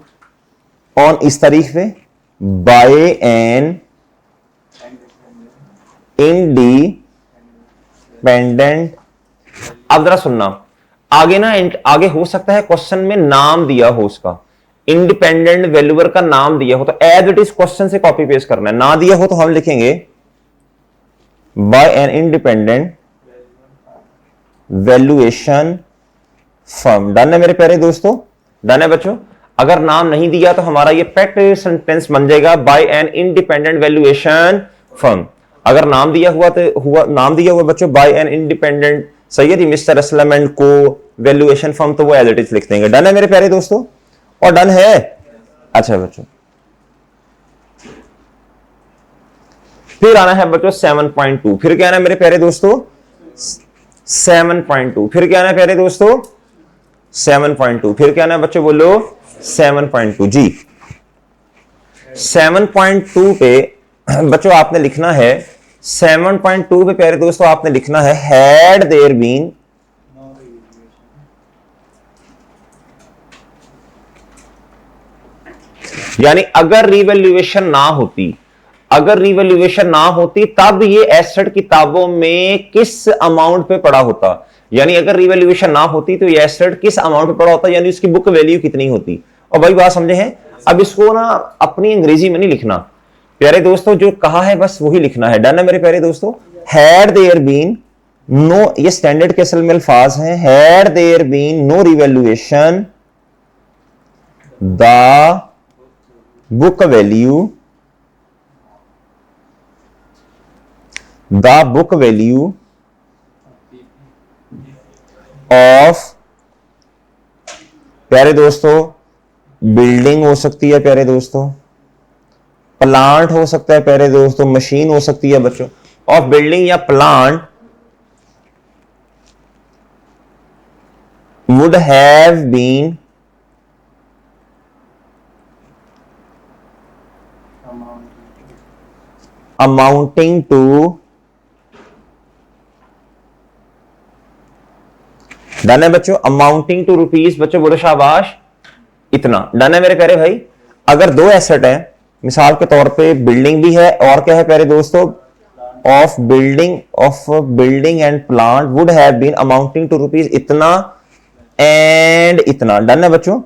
on इस तारीख पे बाय एन इंडिपेंडेंट। अब जरा सुनना, आगे ना आगे हो सकता है क्वेश्चन में नाम दिया हो उसका, इंडिपेंडेंट वैल्यूअर का नाम दिया हो, तो एज इट इज क्वेश्चन से कॉपी पेस्ट करना है। ना दिया हो तो हम लिखेंगे by an independent valuation firm. Done है मेरे प्यारे दोस्तों? डन है बच्चों? अगर नाम नहीं दिया तो हमारा ये पैक्ट सेंटेंस बन जाएगा by an independent valuation firm. अगर नाम दिया हुआ तो हुआ, नाम दिया हुआ बच्चों बाय एन इंडिपेंडेंट, सही है जी, मिस्टर असलम एंड को वैल्यूएशन फर्म, तो वो एज इट इज लिख देंगे। डन है मेरे प्यारे दोस्तों? और डन है? अच्छा बच्चों, फिर आना है बच्चों 7.2। फिर क्या आना है मेरे प्यारे दोस्तों? 7.2। फिर क्या आना है प्यारे दोस्तों? 7.2। फिर क्या आना है बच्चों बोलो? 7.2 जी। 7.2 पे बच्चों आपने लिखना है, 7.2 पे प्यारे दोस्तों आपने लिखना है हैड देयर बीन, यानी अगर रिवैल्यूएशन ना होती, अगर रिवैल्यूएशन ना होती तब ये एसेट किताबों में किस अमाउंट पे पड़ा होता, यानी अगर रिवैल्यूएशन ना होती तो ये एसेट किस अमाउंट पे पड़ा होता, यानी उसकी बुक वैल्यू कितनी होती। और भाई बात समझे हैं? अब इसको ना अपनी अंग्रेजी में नहीं लिखना प्यारे दोस्तों, जो कहा है बस वही लिखना है। डन है मेरे प्यारे दोस्तों? हैड देयर बीन नो, ये स्टैंडर्ड के असल में अल्फाज हैं, had there been no revaluation the book value, the book value of, प्यारे दोस्तों बिल्डिंग हो सकती है प्यारे दोस्तों, प्लांट हो सकता है प्यारे दोस्तों, मशीन हो सकती है बच्चों, ऑफ बिल्डिंग या plant would have been amounting to, done है बच्चों? अमाउंटिंग टू रुपीज, बच्चों बोलो शाबाश, इतना। डन है मेरे प्यारे भाई? अगर दो एसेट है, मिसाल के तौर पे बिल्डिंग भी है और क्या है प्यारे दोस्तों, of building and plant would have been amounting to rupees इतना एंड इतना। डन है बच्चों?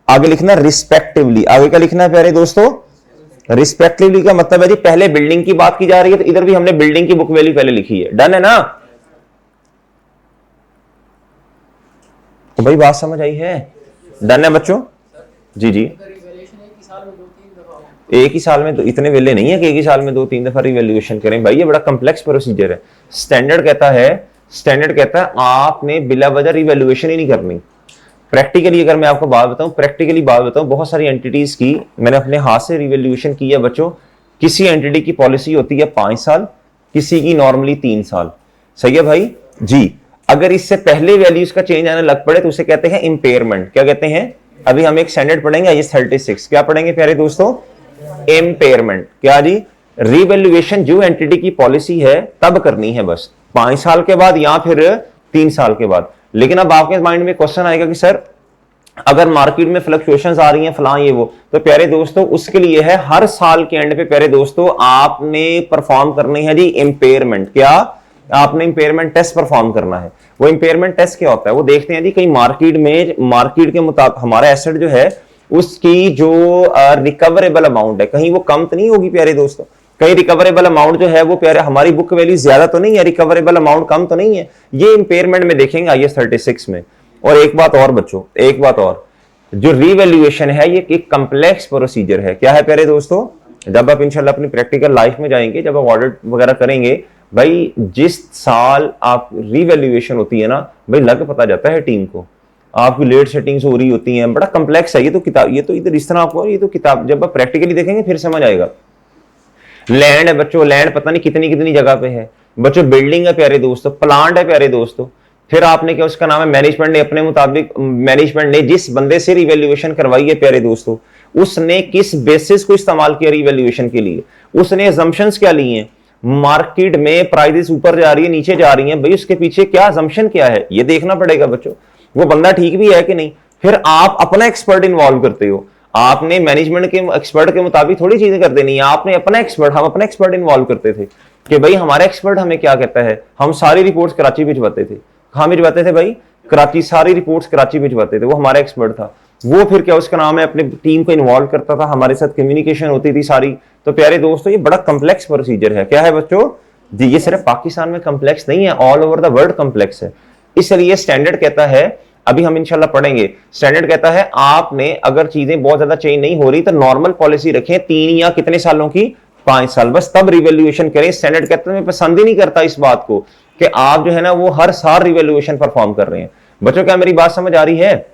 आगे लिखना रिस्पेक्टिवली, आगे क्या लिखना है प्यारे दोस्तों, रिस्पेक्टिवली का मतलब है जी पहले बिल्डिंग की बात की जा रही है तो इधर भी हमने बिल्डिंग की बुक वैल्यू पहले लिखी है, डन है ना। तो भाई बात समझ आई है, डन है बच्चों, जी जी। एक ही साल में तो इतने वेले नहीं है कि एक ही साल में 2-3 दफा रिवैल्यूएशन करें भाई, ये बड़ा कम्प्लेक्स प्रोसीजर है। स्टैंडर्ड कहता है आपने बिला वजह रिवैल्यूएशन ही नहीं करनी। प्रैक्टिकली अगर मैं आपको बात बताऊं, बहुत सारी एंटिटीज की मैंने अपने हाथ से रिवैल्यूएशन की है बच्चों। किसी एंटिटी की पॉलिसी होती है 5 साल, किसी की नॉर्मली 3 साल, सही है भाई जी। अगर इससे पहले वैल्यूज का चेंज आने लग पड़े तो उसे कहते हैं इंपेयरमेंट। क्या कहते हैं, अभी हम एक स्टैंडर्ड पढ़ेंगे आइए 36, क्या पढ़ेंगे प्यारे दोस्तों, इंपेयरमेंट। क्या जी, रिवैल्यूएशन जो एंटिटी की पॉलिसी है तब करनी है बस 5 साल के बाद या फिर 3 साल के बाद। लेकिन अब आपके माइंड में क्वेश्चन आएगा कि सर अगर मार्केट में फ्लक्चुएशंस आ रही हैं फलां ये वो, तो प्यारे दोस्तों उसके लिए है हर साल के एंड पे प्यारे दोस्तों आपने परफॉर्म करनी है जी इंपेयरमेंट। क्या, आपने इंपेयरमेंट टेस्ट परफॉर्म करना है। वो इंपेयरमेंट टेस्ट क्या होता है वो देखते हैं जी। कहीं मार्केट के मुताबिक हमारा एसेट जो है उसकी जो रिकवरेबल अमाउंट है कहीं वो कम तो नहीं होगी प्यारे दोस्तों। कहीं रिकवरेबल अमाउंट जो है वो प्यारे हमारी बुक वैल्यू ज्यादा तो नहीं है, रिकवरेबल अमाउंट कम तो नहीं है, ये इंपेयरमेंट में देखेंगे आइए 36 में। और एक बात और बच्चों, एक बात और, जो रिवैल्यूएशन है ये एक कम्प्लेक्स प्रोसीजर है। क्या है प्यारे दोस्तों, जब आप इंशाल्लाह अपनी प्रैक्टिकल लाइफ में जाएंगे, जब आप ऑडिट वगैरह करेंगे भाई, जिस साल आप रिवैल्यूएशन होती है ना भाई, लग पता जाता है टीम को, आपकी लेट सेटिंग्स हो रही होती हैं, बड़ा कम्प्लेक्स है ये तो किताब, ये तो इधर इस तरह आपको, ये तो किताब जब आप प्रैक्टिकली देखेंगे फिर समझ आएगा। लैंड है बच्चों, लैंड पता नहीं कितनी कितनी जगह पे है बच्चों, बिल्डिंग है प्यारे दोस्तों, प्लांट है प्यारे दोस्तों, फिर आपने क्या उसका नाम है मैनेजमेंट ने अपने मुताबिक, मैनेजमेंट ने जिस बंदे से रिवैल्यूएशन करवाई है प्यारे दोस्तों, उसने किस बेसिस को इस्तेमाल किया रिवैल्यूएशन के लिए, उसने असम्पशंस क्या लिए हैं, मार्केट में प्राइसेस ऊपर जा रही है नीचे जा रही है भाई, उसके पीछे क्या असम्पशन क्या है ये देखना पड़ेगा बच्चों, वो बंदा ठीक भी है कि नहीं। फिर आप अपना एक्सपर्ट इन्वॉल्व करते हो, आपने मैनेजमेंट के एक्सपर्ट के मुताबिक थोड़ी चीजें कर देनी है, आपने अपना एक्सपर्ट, हम अपना एक्सपर्ट इन्वॉल्व करते थे कि भाई हमारा एक्सपर्ट हमें क्या कहता है, हम सारी रिपोर्ट्स कराची भिजवाते थे। कहां भिजवाते थे भाई, कराची, सारी रिपोर्ट्स कराची भिजवाते थे, वो हमारा एक्सपर्ट था। वो फिर क्या उसका नाम है अपने टीम को इन्वॉल्व करता था, हमारे साथ कम्युनिकेशन होती थी सारी। तो प्यारे दोस्तों ये बड़ा कम्प्लेक्स प्रोसीजर है। क्या है बच्चों जी, ये सिर्फ पाकिस्तान में कम्प्लेक्स नहीं है, all over the world complex है। इसलिए स्टैंडर्ड कहता है, अभी हम इंशाल्लाह पढ़ेंगे, स्टैंडर्ड कहता है आपने अगर चीजें बहुत ज्यादा चेंज नहीं हो रही तो नॉर्मल पॉलिसी रखें 3 या कितने सालों की, 5 साल, बस तब रिवैल्यूएशन करें। स्टैंडर्ड कहता है मैं पसंद ही नहीं करता इस बात को कि आप जो है ना वो हर साल रिवैल्यूएशन परफॉर्म कर रहे हैं। बच्चों क्या मेरी बात समझ आ रही है,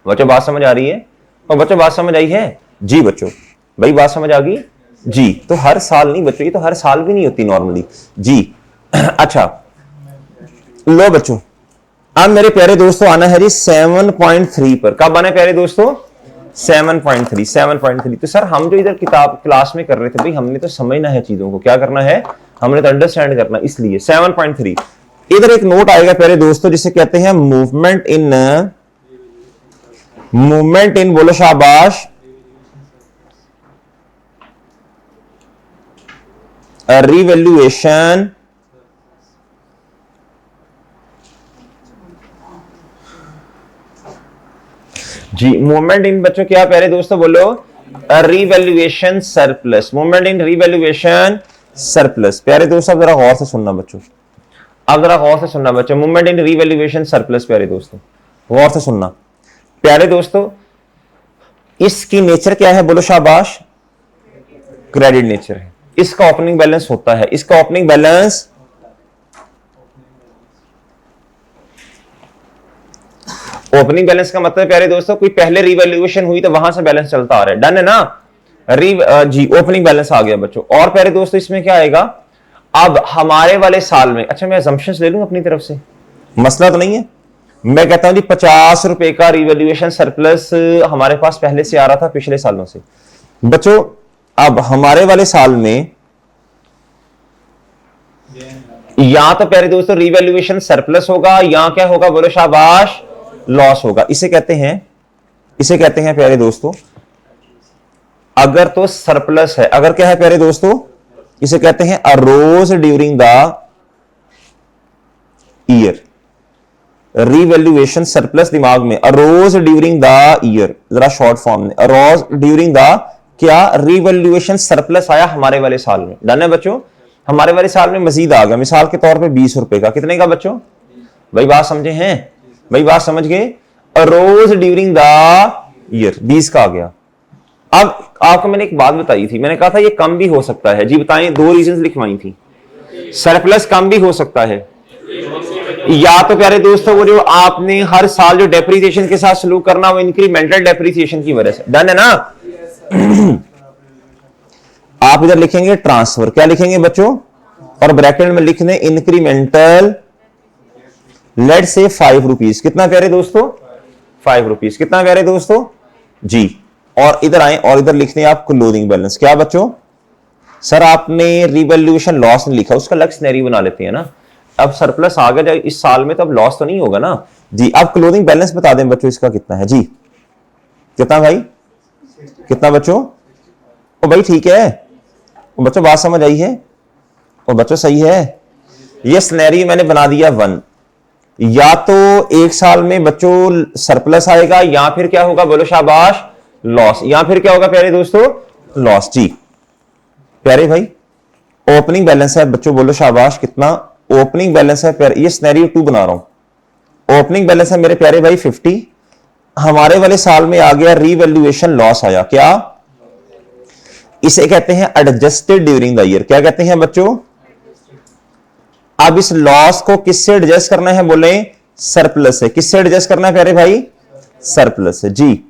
बच्चों बात समझ आ रही है, और बच्चों बात समझ आई है जी, बच्चों भाई बात समझ आ गई जी। तो हर साल नहीं बच्चों, ये तो हर साल भी नहीं होती नॉर्मली जी। अच्छा लो बच्चों, अब मेरे प्यारे दोस्तों आना है जी 7.3 पर। कब आना है प्यारे दोस्तों, 7.3। तो सर हम जो इधर किताब क्लास में कर रहे थे भाई, हमने तो समझना है चीजों को, क्या करना है, हमने तो अंडरस्टैंड करना, इसलिए 7.3 इधर एक नोट आएगा प्यारे दोस्तों जिसे कहते हैं मूवमेंट इन बोलो शाबाश, रिवैल्यूएशन जी। मूवमेंट इन बच्चों क्या प्यारे दोस्तों बोलो, revaluation surplus, movement in revaluation surplus. प्यारे दोस्तों जरा गौर से सुनना बच्चों, अब जरा गौर से सुनना बच्चों, मूवमेंट इन रिवैल्यूएशन सरप्लस प्यारे दोस्तों गौर से सुनना। प्यारे दोस्तों इसकी नेचर क्या है बोलो शाबाश, क्रेडिट नेचर है। इसका ओपनिंग बैलेंस होता है, इसका ओपनिंग बैलेंस ओपनिंग बैलेंस का मतलब प्यारे दोस्तों कोई पहले रिवैल्यूएशन हुई तो वहां से बैलेंस चलता आ रहा है, डन है ना जी। ओपनिंग बैलेंस आ गया बच्चों। और प्यारे दोस्तों इसमें क्या आएगा, अब हमारे वाले साल में, अच्छा मैं असम्पशंस ले लूं अपनी तरफ से, मसला तो नहीं है, मैं कहता हूं जी 50 रुपए का रिवैल्यूएशन सरप्लस हमारे पास पहले से आ रहा था पिछले सालों से बच्चों। अब हमारे वाले साल में या तो प्यारे दोस्तों रिवैल्यूएशन सरप्लस होगा या क्या होगा बोलो शाबाश, लॉस होगा। इसे कहते हैं प्यारे दोस्तों, अगर तो सरप्लस है, अगर क्या है प्यारे दोस्तों, इसे कहते हैं arose during the year. Revaluation surplus दिमाग में अरोज ड्यूरिंग द ईयर, जरा शॉर्ट फॉर्म में अरोज ड्यूरिंग द, क्या रीवैल्यूएशन सरप्लस आया हमारे वाले साल में। डन है बच्चों, हमारे वाले साल में मजीद आ गया, मिसाल के तौर पे 20 रुपए का, कितने का बच्चों, भाई बात समझे हैं, भाई बात समझ गए, अरोज ड्यूरिंग द ईयर 20 का आ गया। अब आपको मैंने एक बात बताई थी, मैंने कहा था ये कम भी हो सकता है जी, बताएं, 2 रीजंस लिखवाई थी। सरप्लस कम भी हो सकता है, या तो प्यारे दोस्तों वो जो आपने हर साल जो डेप्रिसिएशन के साथ सलूक करना वो इंक्रीमेंटल डेप्रिसिएशन की वजह से। डन है ना। आप इधर लिखेंगे ट्रांसफर, क्या लिखेंगे बच्चों, और ब्रैकेट में लिखने इंक्रीमेंटल, लेट से 5 रुपीज, कितना प्यारे दोस्तों, 5 रुपीज, कितना प्यारे दोस्तों जी। और इधर आए और इधर लिखने आप क्लोजिंग बैलेंस, क्या बच्चों, सर आपने रिवैल्यूएशन लॉस नहीं लिखा, उसका अलग सिनेरियो बना लेते हैं ना। अब सरप्लस आ गया इस साल में तो अब लॉस तो नहीं होगा ना जी। अब क्लोजिंग बैलेंस बता दें बच्चों इसका कितना है जी, कितना भाई, कितना बच्चों, ओ भाई ठीक है, ओ बच्चों बात समझ आई है, ओ बच्चों सही है। ये सिनेरियो मैंने बना दिया 1, या तो एक साल में बच्चों सरप्लस आएगा या फिर क्या होगा, बोलो शाबाश, लॉस, या फिर क्या होगा प्यारे दोस्तों, लॉस जी। प्यारे भाई ओपनिंग बैलेंस है बच्चों, बोलो शाबाश, कितना ओपनिंग बैलेंस है प्यारे, ये सिनेरियो 2 बना रहा हूं। ओपनिंग बैलेंस है मेरे प्यारे भाई 50, हमारे वाले साल में आ गया रीवैल्यूएशन लॉस आया, क्या, इसे कहते हैं एडजस्टेड ड्यूरिंग द ईयर, क्या कहते हैं बच्चों। अब इस लॉस को किससे एडजस्ट करना है, बोले सरप्लस से, किससे एडजस्ट करना है प्यारे भाई, सरप्लस से जी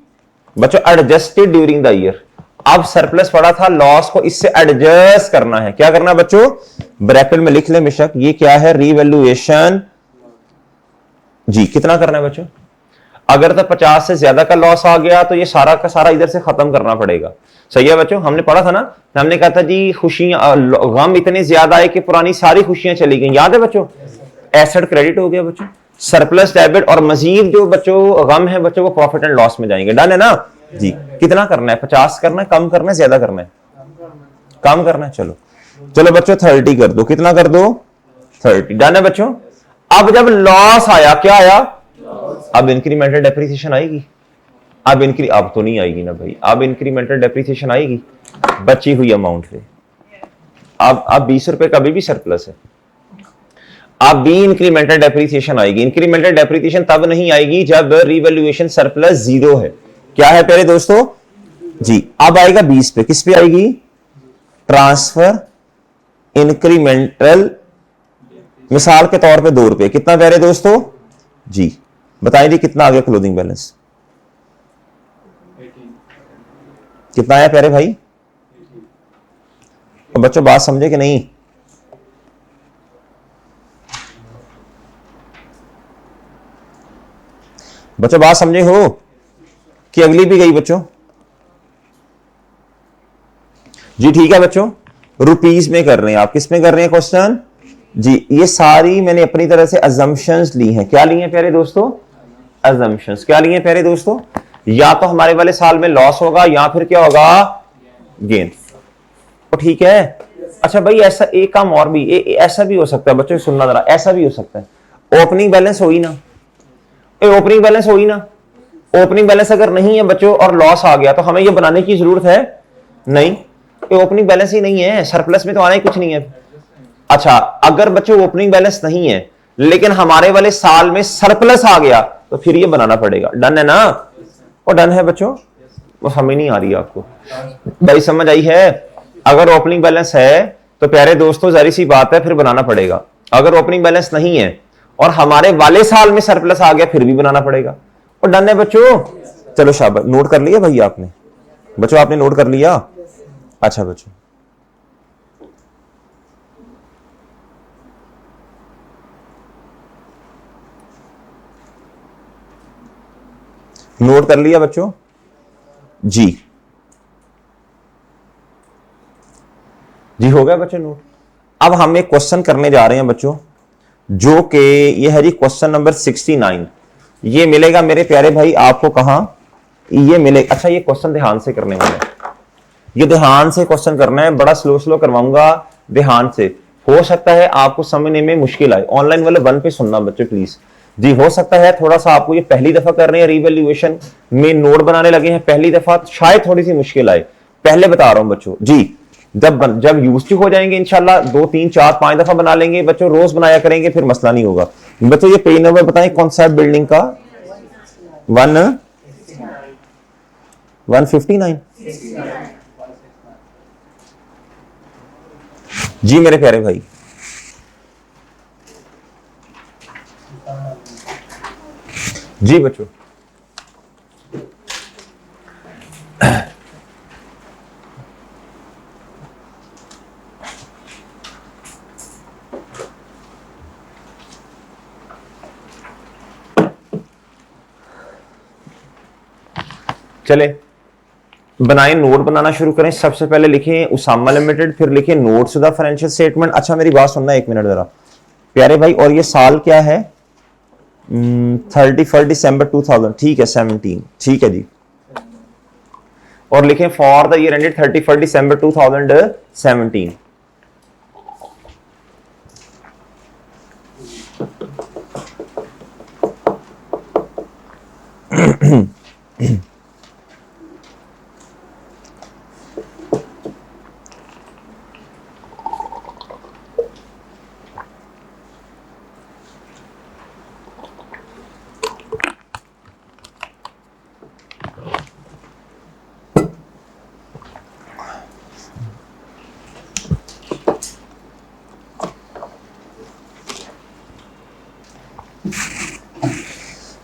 बच्चों, एडजस्टेड ड्यूरिंग द ईयर। अब सरप्लस पड़ा था, लॉस को इससे एडजस्ट करना है, क्या करना है बच्चों, ब्रैकेट में लिख ले बेशक, ये क्या है, रीवैल्यूएशन जी, कितना करना है बच्चों। अगर तो 50 से ज्यादा का लॉस आ गया तो ये सारा का सारा इधर से खत्म करना पड़ेगा, सही है बच्चों। हमने पढ़ा था ना, हमने कहा था जी खुशियां, गम इतने ज्यादा है कि पुरानी सारी खुशियां चली गई, याद है बच्चों, एसेट क्रेडिट हो गया बच्चों, सरप्लस डेबिट, और मजीद जो बच्चों गम है बच्चों वो प्रॉफिट एंड लॉस में जाएंगे। डन है ना जी। कितना करना है, 50 करना है, कम करना है, ज्यादा करना है, कम करना है, चलो चलो बच्चों 30 कर दो, कितना कर दो, 30। डन है बच्चों। अब जब लॉस आया, क्या आया, अब इंक्रीमेंटल डेप्रिसिएशन आएगी, अब तो नहीं आएगी ना भाई, अब इंक्रीमेंटल डेप्रिसिएशन आएगी बची हुई अमाउंट पे। अब 20 रुपए का भी सरप्लस है, अब भी इंक्रीमेंटल डेप्रिसिएशन आएगी। इंक्रीमेंटल डेप्रिसिएशन तब नहीं आएगी जब रिवैल्यूएशन सरप्लस 0 है, क्या है प्यारे दोस्तों जी। अब आएगा 20 पे, किस पे आएगी, ट्रांसफर इंक्रीमेंटल, मिसाल के तौर पे 2 रुपए, कितना प्यारे दोस्तों जी, बताइए जी कितना आ गया क्लोजिंग बैलेंस, कितना आया प्यारे भाई, तो बच्चों बात समझे कि नहीं, बच्चों बात समझे हो कि अगली भी गई बच्चों जी। ठीक है बच्चों, रुपीस में कर रहे हैं आप, किस में कर रहे हैं क्वेश्चन जी। ये सारी मैंने अपनी तरह से अजम्पशंस ली हैं, क्या ली हैं प्यारे दोस्तों, अजम्पशंस, क्या ली हैं प्यारे दोस्तों, या तो हमारे वाले साल में लॉस होगा या फिर क्या होगा, गेन। तो ठीक है, अच्छा भाई ऐसा एक काम और भी, ऐसा भी हो सकता है बच्चों, सुनना जरा, ऐसा भी हो सकता है ओपनिंग बैलेंस हो ही ना, ओपनिंग बैलेंस हो ही ना, ओपनिंग बैलेंस अगर नहीं है बच्चों और लॉस आ गया तो हमें ये बनाने की जरूरत है नहीं, ओपनिंग बैलेंस ही नहीं है, सरप्लस में तो आना ही कुछ नहीं है। अच्छा अगर बच्चों ओपनिंग बैलेंस नहीं है लेकिन हमारे वाले साल में सरप्लस आ गया तो फिर ये बनाना पड़ेगा। डन है ना, और डन है बच्चों, वो समझ नहीं आ रही है आपको भाई, समझ आई है। अगर ओपनिंग बैलेंस है तो प्यारे दोस्तों जारी सी बात है फिर बनाना पड़ेगा, अगर ओपनिंग बैलेंस नहीं है और हमारे वाले साल में सरप्लस आ गया फिर भी बनाना पड़ेगा। और डन है बच्चों, चलो शाबाश, नोट कर लिया भाई आपने, बच्चों आपने नोट कर लिया, अच्छा बच्चों नोट कर लिया बच्चों जी, जी हो गया बच्चों नोट। अब हम एक क्वेश्चन करने जा रहे हैं बच्चों जो कि ये है जी क्वेश्चन नंबर 69। ये मिलेगा मेरे प्यारे भाई आपको कहां, ये मिलेगा, अच्छा ये क्वेश्चन ध्यान से करने वाला है, ये ध्यान से क्वेश्चन करना है, बड़ा स्लो स्लो करवाऊंगा ध्यान से, हो सकता है आपको समझने में मुश्किल आए। ऑनलाइन वाले 1 पे सुनना बच्चों प्लीज, जी हो सकता है थोड़ा सा आपको ये पहली दफा कर रहे हैं, रिवैल्यूएशन में नोट बनाने लगे हैं पहली दफा, शायद थोड़ी सी मुश्किल आए, पहले बता रहा हूं बच्चों जी। जब यूज टू हो जाएंगे इंशाल्लाह 2 3 4 5 दफा बना लेंगे बच्चों, रोज बनाया करेंगे, फिर मसला नहीं होगा बच्चों। ये पेज नंबर बताएं कौन सा है बिल्डिंग का? 159 जी मेरे प्यारे भाई। जी बच्चों चले बनाए, नोट बनाना शुरू करें। सबसे पहले लिखें उसामा लिमिटेड, फिर लिखें notes to the financial statement. अच्छा मेरी बात सुनना एक मिनट जरा प्यारे भाई, और ये साल क्या है? 31 दिसंबर 2000, ठीक है 17, ठीक है जी। और लिखें फॉर द ईयर एंडेड 31 दिसंबर 2017।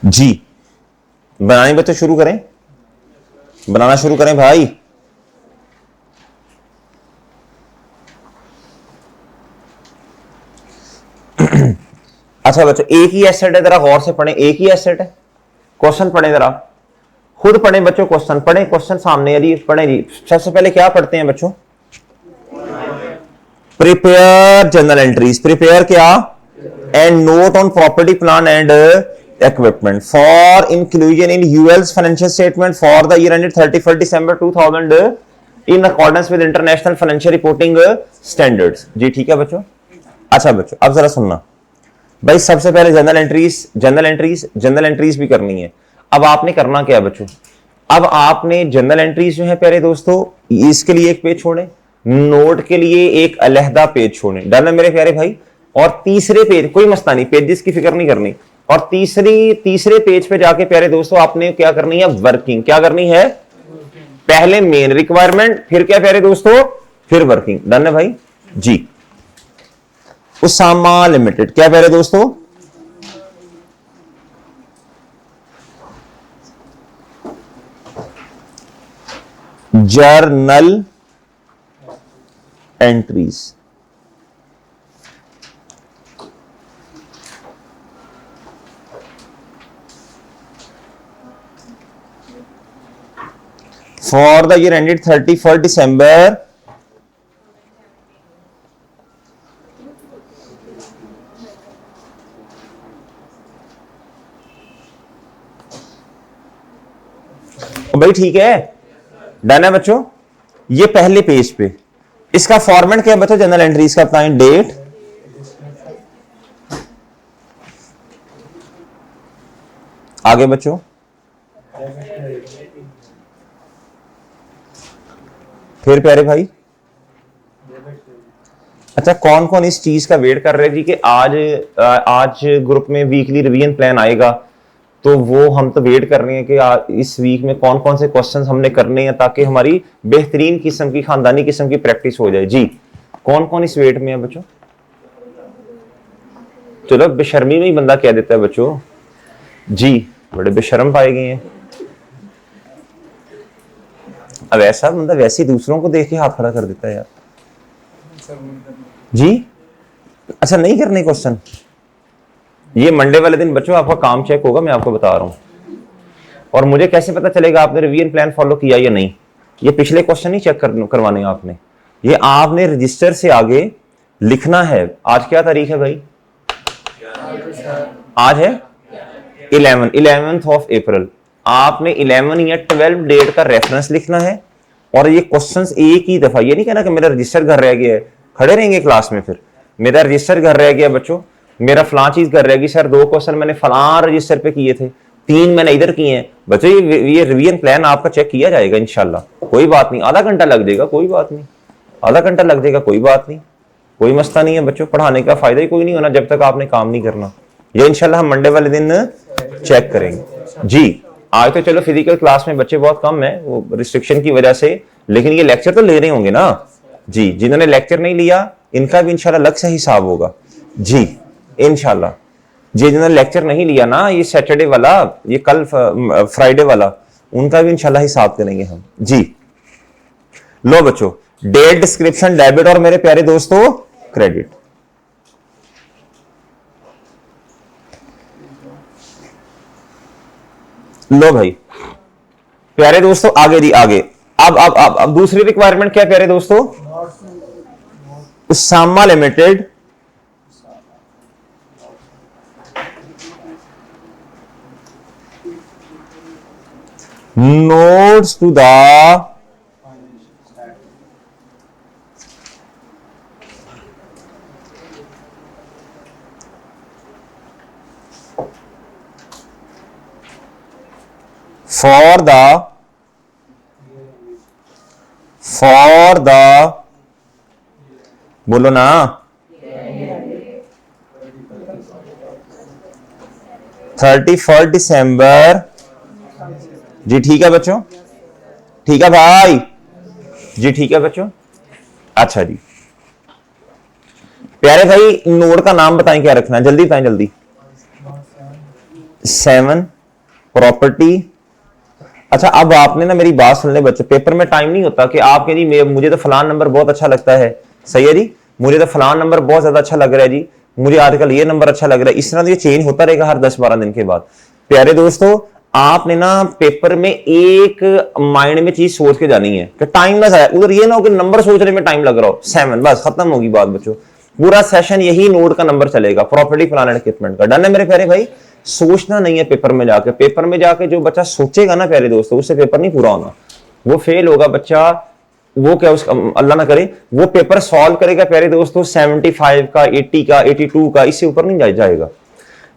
जी बनाने में तो शुरू करें, बनाना शुरू करें भाई। अच्छा बच्चों एक ही एसेट है, जरा गौर से पढ़ें, एक ही एसेट है। क्वेश्चन पढ़ें जरा, खुद पढ़ें बच्चों, क्वेश्चन पढ़ें, क्वेश्चन सामने है जी, पढ़ें जी। सबसे पहले क्या पढ़ते हैं बच्चों? प्रिपेयर जनरल एंट्रीज, प्रिपेयर क्या? And note on property plan and equipment for inclusion in UL's financial statement for the year ended 31st December 2000 in accordance with international financial reporting standards। जी ठीक है बच्चों। अच्छा बच्चों अब जरा सुनना भाई, सबसे पहले जनरल एंट्रीज भी करनी है। अब आपने करना क्या है बच्चों? अब आपने जनरल एंट्रीज जो है प्यारे दोस्तों, इसके लिए एक पेज छोड़े, नोट के लिए एक अलहदा पेज छोड़े, डन है मेरे प्यारे भाई। और तीसरे पेज, कोई मसला नहीं, पेजेस की फिक्र नहीं करनी। और तीसरे पेज पे जाके प्यारे दोस्तों आपने क्या करनी है? वर्किंग। क्या करनी है? पहले मेन रिक्वायरमेंट, फिर क्या प्यारे दोस्तों? फिर वर्किंग। डन है भाई जी। उसामा लिमिटेड क्या प्यारे दोस्तों? Journal entries. for the year ended 31st December भाई ठीक है, डन है बच्चों। ये पहले पेज पे इसका फॉर्मेट क्या है बच्चों? जनरल एंट्रीज का बताएं, डेट, आगे बच्चों फिर प्यारे भाई। अच्छा कौन कौन इस चीज का वेट कर रहे हैं जी कि आज ग्रुप में वीकली रिवीजन प्लान आएगा, तो वो हम तो वेट कर रहे हैं कि इस वीक में कौन कौन से क्वेश्चंस हमने करने हैं ताकि हमारी बेहतरीन किस्म की, खानदानी किस्म की प्रैक्टिस हो जाए जी। कौन कौन इस वेट में है बच्चों? चलो बेशर्मी में ही बंदा कह देता है बच्चों जी, बड़े बेशर्म पाए गए हैं। अब ऐसा बंदा वैसे ही दूसरों को देख के हाथ खड़ा कर देता है यार जी। अच्छा नहीं करने क्वेश्चन, ये मंडे वाले दिन बच्चों आपका काम चेक होगा, मैं आपको बता रहा हूं। और मुझे कैसे पता चलेगा आपने रिवीजन प्लान फॉलो किया या नहीं? ये पिछले क्वेश्चन ही चेक करवाने आपने, ये आपने रजिस्टर से आगे लिखना है। आज क्या तारीख है भाई? आज है 11th ऑफ अप्रैल। आपने 11 या 12 डेट का रेफरेंस लिखना है। और ये क्वेश्चंस एक ही दफा, ये नहीं कहना कि मेरा रजिस्टर घर रह गया है, खड़े रहेंगे क्लास में, फिर मेरा रजिस्टर घर रह गया बच्चों, मेरा फलां चीज कर रहेगी सर, 2 क्वेश्चन मैंने फलां रजिस्टर पे किए थे, 3 मैंने इधर किए हैं। बच्चों ये रिवीजन प्लान आपका चेक किया जाएगा इंशाल्लाह, कोई बात नहीं। आधा घंटा लग जाएगा कोई बात नहीं, आधा घंटा लग जाएगा कोई बात नहीं, कोई मसला नहीं है बच्चों। पढ़ाने का फायदा ही कोई नहीं होना जब तक आपने काम नहीं करना। ये इंशाल्लाह हम मंडे वाले दिन चेक करेंगे जी। आज तो चलो फिजिकल क्लास में बच्चे बहुत कम है वो रिस्ट्रिक्शन की वजह से, लेकिन ये लेक्चर तो ले रहे होंगे ना जी। जिन्होंने लेक्चर नहीं लिया इनका भी इंशाल्लाह अलग से हिसाब होगा जी इंशाल्लाह। जी जिन्होंने लेक्चर नहीं लिया ना, ये सैटरडे वाला, ये कल फ्राइडे वाला, उनका भी इंशाल्लाह हिसाब करेंगे हम जी। लो बच्चों, डेट डिस्क्रिप्शन डेबिट और मेरे प्यारे दोस्तों क्रेडिट। लो भाई प्यारे दोस्तों, आगे जी आगे। अब दूसरी रिक्वायरमेंट क्या है प्यारे दोस्तों? Usama limited notes to the for the बोलो ना 31 दिसंबर जी। ठीक है बच्चों, ठीक है भाई जी, ठीक है बच्चों। अच्छा जी प्यारे भाई, नोड का नाम बताएं क्या रखना है, जल्दी बताएं जल्दी। 7 प्रॉपर्टी। अच्छा अब आपने ना मेरी बात सुन ले बच्चों, पेपर में टाइम नहीं होता कि आपके जी मुझे तो फलान नंबर बहुत अच्छा लगता है, सही है जी, मुझे तो फलान नंबर बहुत ज्यादा अच्छा लग रहा है जी, मुझे आजकल ये नंबर अच्छा लग रहा है। इस तरह ये चेंज होता रहेगा हर 10-12 दिन के बाद। प्यारे दोस्तों आपने ना पेपर में एक माइंड में चीज सोच के जानी है कि टाइम ना जाए उधर, ये ना हो कि नंबर सोचने में टाइम लग रहा हो। 7 बस खत्म होगी बात बच्चों, पूरा सेशन यही नोड का नंबर चलेगा, प्रॉपर्टी प्लान एंड इक्विपमेंट का। डन है मेरे प्यारे भाई? सोचना नहीं है पेपर में जाके। पेपर में जाके जो बच्चा सोचेगा ना प्यारे दोस्तों, उससे पेपर नहीं पूरा होना, वो फेल होगा बच्चा। वो क्या उसका अल्लाह ना करे वो पेपर सॉल्व करेगा प्यारे दोस्तों 75 का, 80 का, 82 का, इससे ऊपर नहीं जाएगा।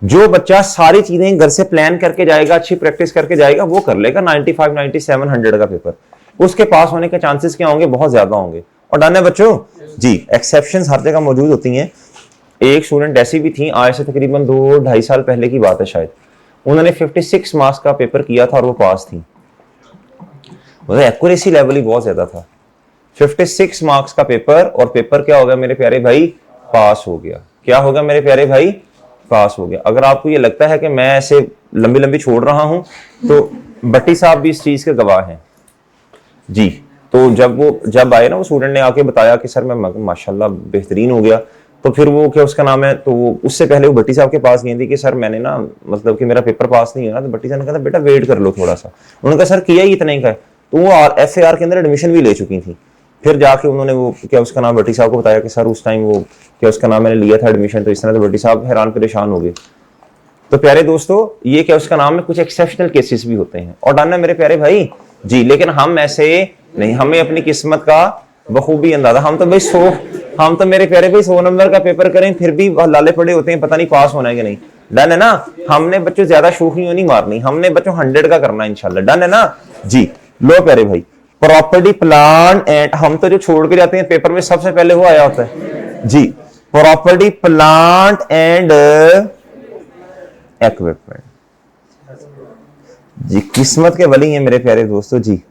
जो बच्चा सारी चीजें घर से प्लान करके जाएगा, अच्छी प्रैक्टिस करके जाएगा, वो कर लेगा 95, 97, 100 का पेपर। उसके पास होने के चांसेस क्या होंगे? बहुत ज्यादा होंगे। और डन है बच्चों जी। एक्सेप्शंस हर जगह मौजूद होती हैं। एक स्टूडेंट ऐसी भी थी, आज से तकरीबन 2-2.5 साल पहले की बात है शायद, उन्होंने 56 मार्क्स का पेपर किया था और वो पास थी। मतलब एक्यूरेसी लेवल ही बहुत ज्यादा था। 56 मार्क्स का पेपर, और पेपर क्या हो गया मेरे प्यारे भाई? पास हो गया। क्या होगा मेरे प्यारे भाई? पास हो गया। अगर आपको ये लगता है कि मैं ऐसे लंबी लंबी छोड़ रहा हूं, तो भट्टी साहब भी इस चीज के गवाह हैं जी। तो जब आए ना वो स्टूडेंट ने आके बताया कि सर मैं माशाल्लाह बेहतरीन हो गया, तो फिर वो क्या उसका नाम है, तो वो उससे पहले वो भट्टी साहब के पास गई थी कि सर मैंने ना मतलब कि मेरा पेपर पास नहीं हुआ। तो भट्टी साहब ने कहा बेटा वेट कर लो थोड़ा सा। उन्होंने कहा सर किया ही इतने का है। तो वो FAR के अंदर एडमिशन भी ले चुकी थी। फिर जाके उन्होंने वो क्या उसका नाम भट्टी साहब को बताया कि सर उस टाइम वो क्या उसका नाम मैंने लिया था एडमिशन, तो इस तरह। तो भट्टी साहब हैरान परेशान हो गए। तो प्यारे दोस्तों ये क्या उसका नाम है, कुछ एक्सेप्शनल केसेस भी होते हैं। और डन है मेरे प्यारे भाई जी। लेकिन हम ऐसे नहीं, हमें अपनी किस्मत का बखूबी अंदाजा, हम तो मेरे प्यारे भाई 100 नंबर का पेपर करें फिर भी लाले पड़े होते हैं, पता नहीं पास होना है कि नहीं। डन है ना? हमने बच्चों ज्यादा शोखियों नहीं मारनी, हमने बच्चों 100 का करना है इंशाल्लाह। डन है ना जी। लो प्यारे भाई, प्रॉपर्टी प्लान एंड, हम तो जो छोड़ के जाते हैं पेपर में सबसे पहले वो आया होता है जी, प्रॉपर्टी प्लांट एंड इक्विपमेंट जी। किस्मत के वली हैं मेरे प्यारे दोस्तों जी।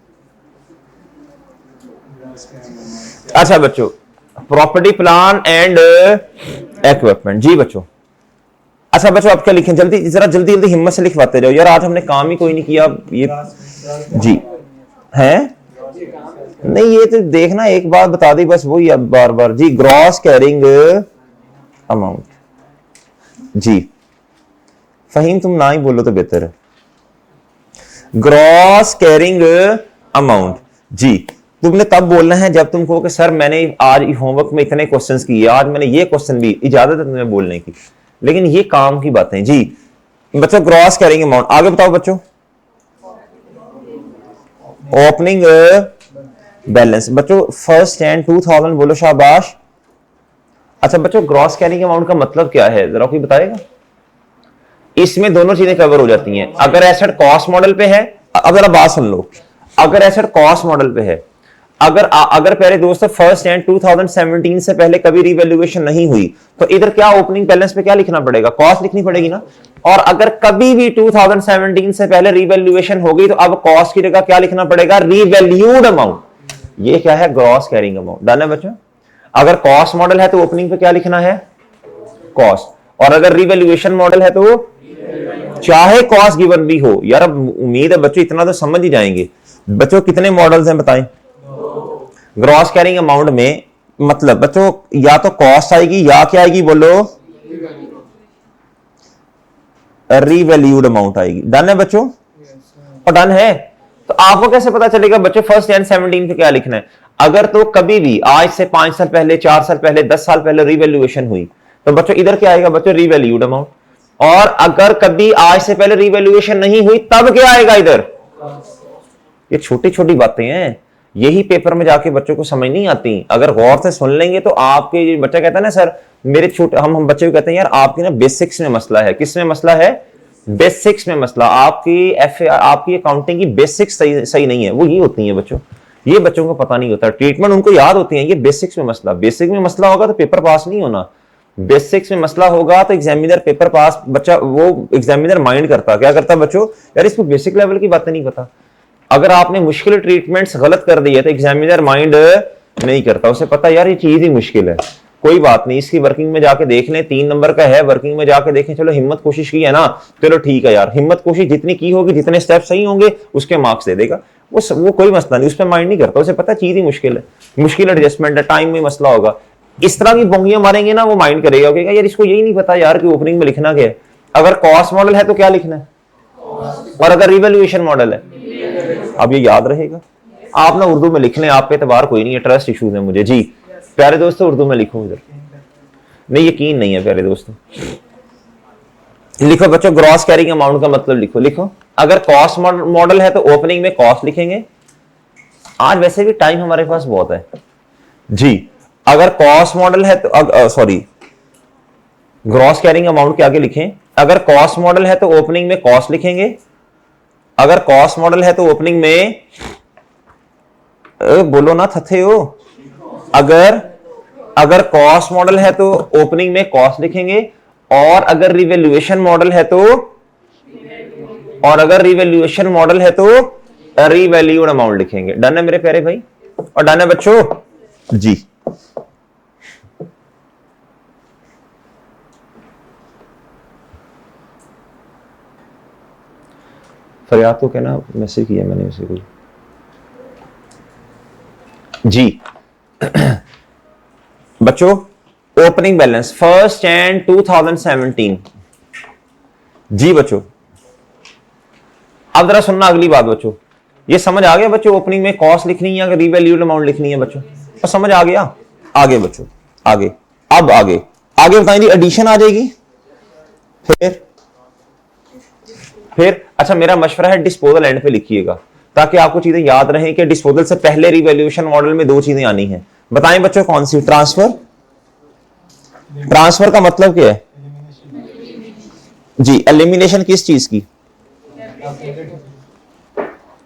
अच्छा बच्चों, प्रॉपर्टी प्लान एंड इक्विपमेंट जी बच्चों। अच्छा बच्चों आप क्या लिखें, जल्दी जरा जल्दी हिम्मत से लिखवाते जाओ यार, आज हमने काम ही कोई नहीं किया ये जी। है नहीं, ये तो देखना एक बात बता दी बस, वही अब बार बार जी। ग्रॉस कैरिंग अमाउंट जी। फहीम तुम ना ही बोलो तो बेहतर है। ग्रॉस कैरिंग अमाउंट जी। तुमने तब बोलना है जब तुम कहो कि सर मैंने आज होमवर्क में इतने क्वेश्चंस किए, आज मैंने ये क्वेश्चन भी, इजाजत है तुम्हें बोलने की, लेकिन ये काम की बातें जी। बच्चों ग्रॉस कैरिंग अमाउंट आगे बताओ बच्चों। ओपनिंग बैलेंस बच्चों, फर्स्ट एंड 2000 बोलो शाबाश। अच्छा बच्चों, ग्रॉस कैरिंग अमाउंट का मतलब क्या है, जरा कोई बताएगा? इसमें दोनों चीजें कवर हो जाती हैं। अगर एसेट कॉस्ट मॉडल पे है, अब जरा बात सुन लो, अगर एसेट कॉस्ट मॉडल पे है, अगर पहले दोस्तों 1 जनवरी 2017 से पहले कभी रिवैल्यूएशन नहीं हुई, तो इधर क्या ओपनिंग बैलेंस पे क्या लिखना पड़ेगा, कॉस्ट लिखनी पड़ेगी ना। और अगर कभी भी 2017 से पहले रिवैल्यूएशन हो गई, तो अब कॉस्ट की जगह क्या लिखना पड़ेगा, रिवैल्यूड अमाउंट। ये क्या है, ग्रॉस कैरिंग अमाउंट। डन है बच्चों? अगर कॉस्ट मॉडल है तो ओपनिंग पे क्या लिखना है, कॉस्ट, और अगर रिवैल्यूएशन मॉडल है तो चाहे कॉस्ट गिवन भी हो। यार अब उम्मीद है बच्चों इतना तो समझ ही जाएंगे। बच्चों कितने मॉडल्स हैं बताएं ग्रॉस कैरिंग अमाउंट में? मतलब बच्चों या तो कॉस्ट आएगी या क्या आएगी, बोलो, रिवैल्यूड अमाउंट आएगी। डन है बच्चों? और डन है तो आपको कैसे पता चलेगा बच्चों 1 जनवरी 2017 पे क्या लिखना है? अगर तो कभी भी आज से 5 साल पहले, 4 साल पहले, 10 साल पहले रिवैल्यूएशन हुई, तो बच्चों इधर क्या आएगा बच्चों, रिवैल्यूड अमाउंट। और अगर कभी आज से पहले रिवैल्यूएशन नहीं हुई, तब क्या आएगा इधर। ये छोटी छोटी बातें हैं, यही पेपर में जाके बच्चों को समझ नहीं आती। अगर गौर से सुन लेंगे तो आपके, बच्चा कहता है ना सर मेरे छोटे, हम बच्चे को कहते हैं यार आपकी ना बेसिक्स में मसला है। किस में मसला है? बेसिक्स में मसला। आपकी अकाउंटिंग की बेसिक्स सही नहीं है। वो ये होती है बच्चों, ये बच्चों को पता नहीं होता, ट्रीटमेंट उनको याद होती है, ये बेसिक्स में मसला। बेसिक में मसला होगा तो पेपर पास नहीं होना। बेसिक्स में मसला होगा तो एग्जामिनर पेपर पास, बच्चा वो एग्जामिनर माइंड करता, क्या करता बच्चों, यार इसको बेसिक लेवल की बातें नहीं पता। अगर आपने मुश्किल ट्रीटमेंट्स गलत कर दी है तो एग्जामिनर माइंड नहीं करता, उसे पता यार ये चीज ही मुश्किल है, कोई बात नहीं, इसकी वर्किंग में जाके देख लें, 3 नंबर का है, वर्किंग में जाके देखें, चलो हिम्मत कोशिश की है ना, चलो ठीक है यार, हिम्मत कोशिश जितनी की होगी, जितने स्टेप सही होंगे उसके मार्क्स दे देगा। वो कोई मसला नहीं, उस पर माइंड नहीं करता, उसे पता चीज ही मुश्किल है, मुश्किल एडजस्टमेंट है, टाइम में मसला होगा। इस तरह की बोंगियां मारेंगे ना, वो माइंड करेगा, कहेगा यार इसको यही नहीं पता यार कि ओपनिंग में लिखना क्या है। अगर कॉस्ट मॉडल है तो क्या लिखना है, और अगर रिवैल्यूएशन मॉडल है, अब ये याद रहेगा। आप ना उर्दू में लिख लें, आप पे एतबार कोई नहीं है, ट्रस्ट इश्यूज है मुझे। जी प्यारे दोस्तों, उर्दू में लिखो इधर, नहीं यकीन नहीं है प्यारे दोस्तों। लिखो बच्चों, ग्रॉस कैरिंग अमाउंट का मतलब लिखो। अगर कॉस्ट मॉडल है तो ओपनिंग में कॉस्ट लिखेंगे। आज वैसे भी टाइम हमारे पास बहुत है जी। अगर कॉस्ट मॉडल है तो सॉरी, ग्रॉस कैरिंग अमाउंट के आगे लिखें, अगर कॉस्ट मॉडल है तो ओपनिंग में कॉस्ट लिखेंगे। अगर कॉस्ट मॉडल है तो ओपनिंग में बोलो ना थथे हो, अगर कॉस्ट मॉडल है तो ओपनिंग में कॉस्ट लिखेंगे, और अगर रिवैल्यूएशन मॉडल है तो रिवैल्यूड अमाउंट लिखेंगे। डन है मेरे प्यारे भाई, और डन है बच्चों जी। फरियाद को कहना मैसेज किया मैंने उसे कोई जी। बच्चों ओपनिंग बैलेंस 1 जनवरी 2017 जी बच्चों। अब जरा सुनना अगली बात बच्चों, ये समझ आ गया बच्चों, ओपनिंग में कॉस्ट लिखनी है या रिवैल्यूड अमाउंट लिखनी है बच्चों, और समझ आ गया। आगे बच्चों, आगे बताएं जी, एडिशन आ जाएगी, फिर अच्छा मेरा मशवरा है डिस्पोजल एंड पे लिखिएगा, ताकि आपको चीजें याद रहें कि डिस्पोजल से पहले रिवैल्यूएशन मॉडल में 2 चीजें आनी हैं। बताएं बच्चों कौन सी? ट्रांसफर का मतलब क्या है जी? एलिमिनेशन किस चीज की?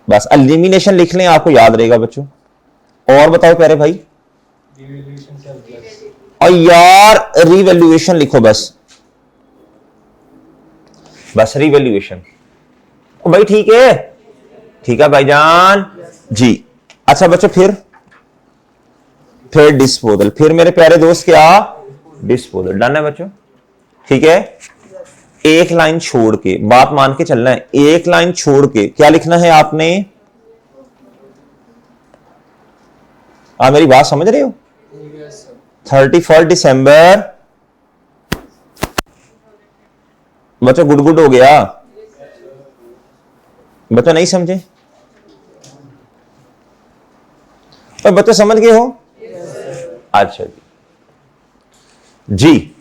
बस एलिमिनेशन लिख लें, आपको याद रहेगा बच्चों। और बताओ प्यारे भाई, और यार रिवैल्यूएशन लिखो, बस रिवैल्यूएशन भाई। ठीक है भाईजान जी। अच्छा बच्चों, फिर डिस्पोजल, फिर मेरे प्यारे दोस्त क्या, डिस्पोजल। डन है बच्चों, ठीक है। एक लाइन छोड़ के, बात मान के चलना है, एक लाइन छोड़ के क्या लिखना है आपने? आप मेरी बात समझ रहे हो? 31 दिसंबर बच्चों, गुड हो गया बच्चों, नहीं समझे? और बच्चों समझ गए हो? अच्छा जी।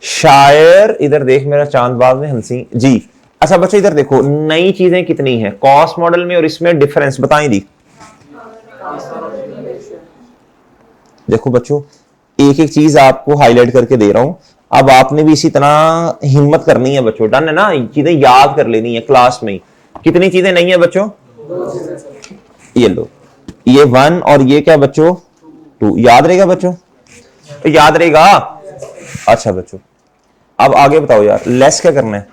शायर इधर देख, मेरा चांदबाज में हंसी जी। अच्छा बच्चों इधर देखो, नई चीजें कितनी हैं कॉस्ट मॉडल में और इसमें, डिफरेंस बताएं दी। देखो बच्चों, एक एक चीज आपको हाईलाइट करके दे रहा हूं। अब आपने भी इसी तरह हिम्मत करनी है बच्चों, डन है ना, चीजें याद कर लेनी है क्लास में। कितनी चीजें नहीं है बच्चों, ये लो, ये 1 और ये क्या बच्चों 2, याद रहेगा बच्चों, तो याद रहेगा। अच्छा बच्चों अब आगे बताओ यार, लेस क्या करना है।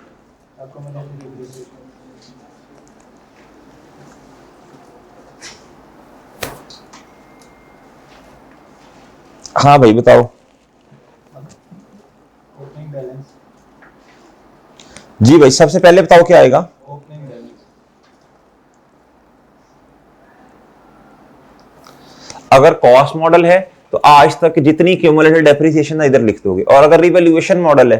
हाँ भाई बताओ। जी भाई सबसे पहले बताओ क्या आएगा। अगर कॉस्ट मॉडल है तो आज तक जितनी क्यूमुलेटेड डेप्रिसिएशन इधर लिख दोगे, और अगर रिवैल्यूएशन मॉडल है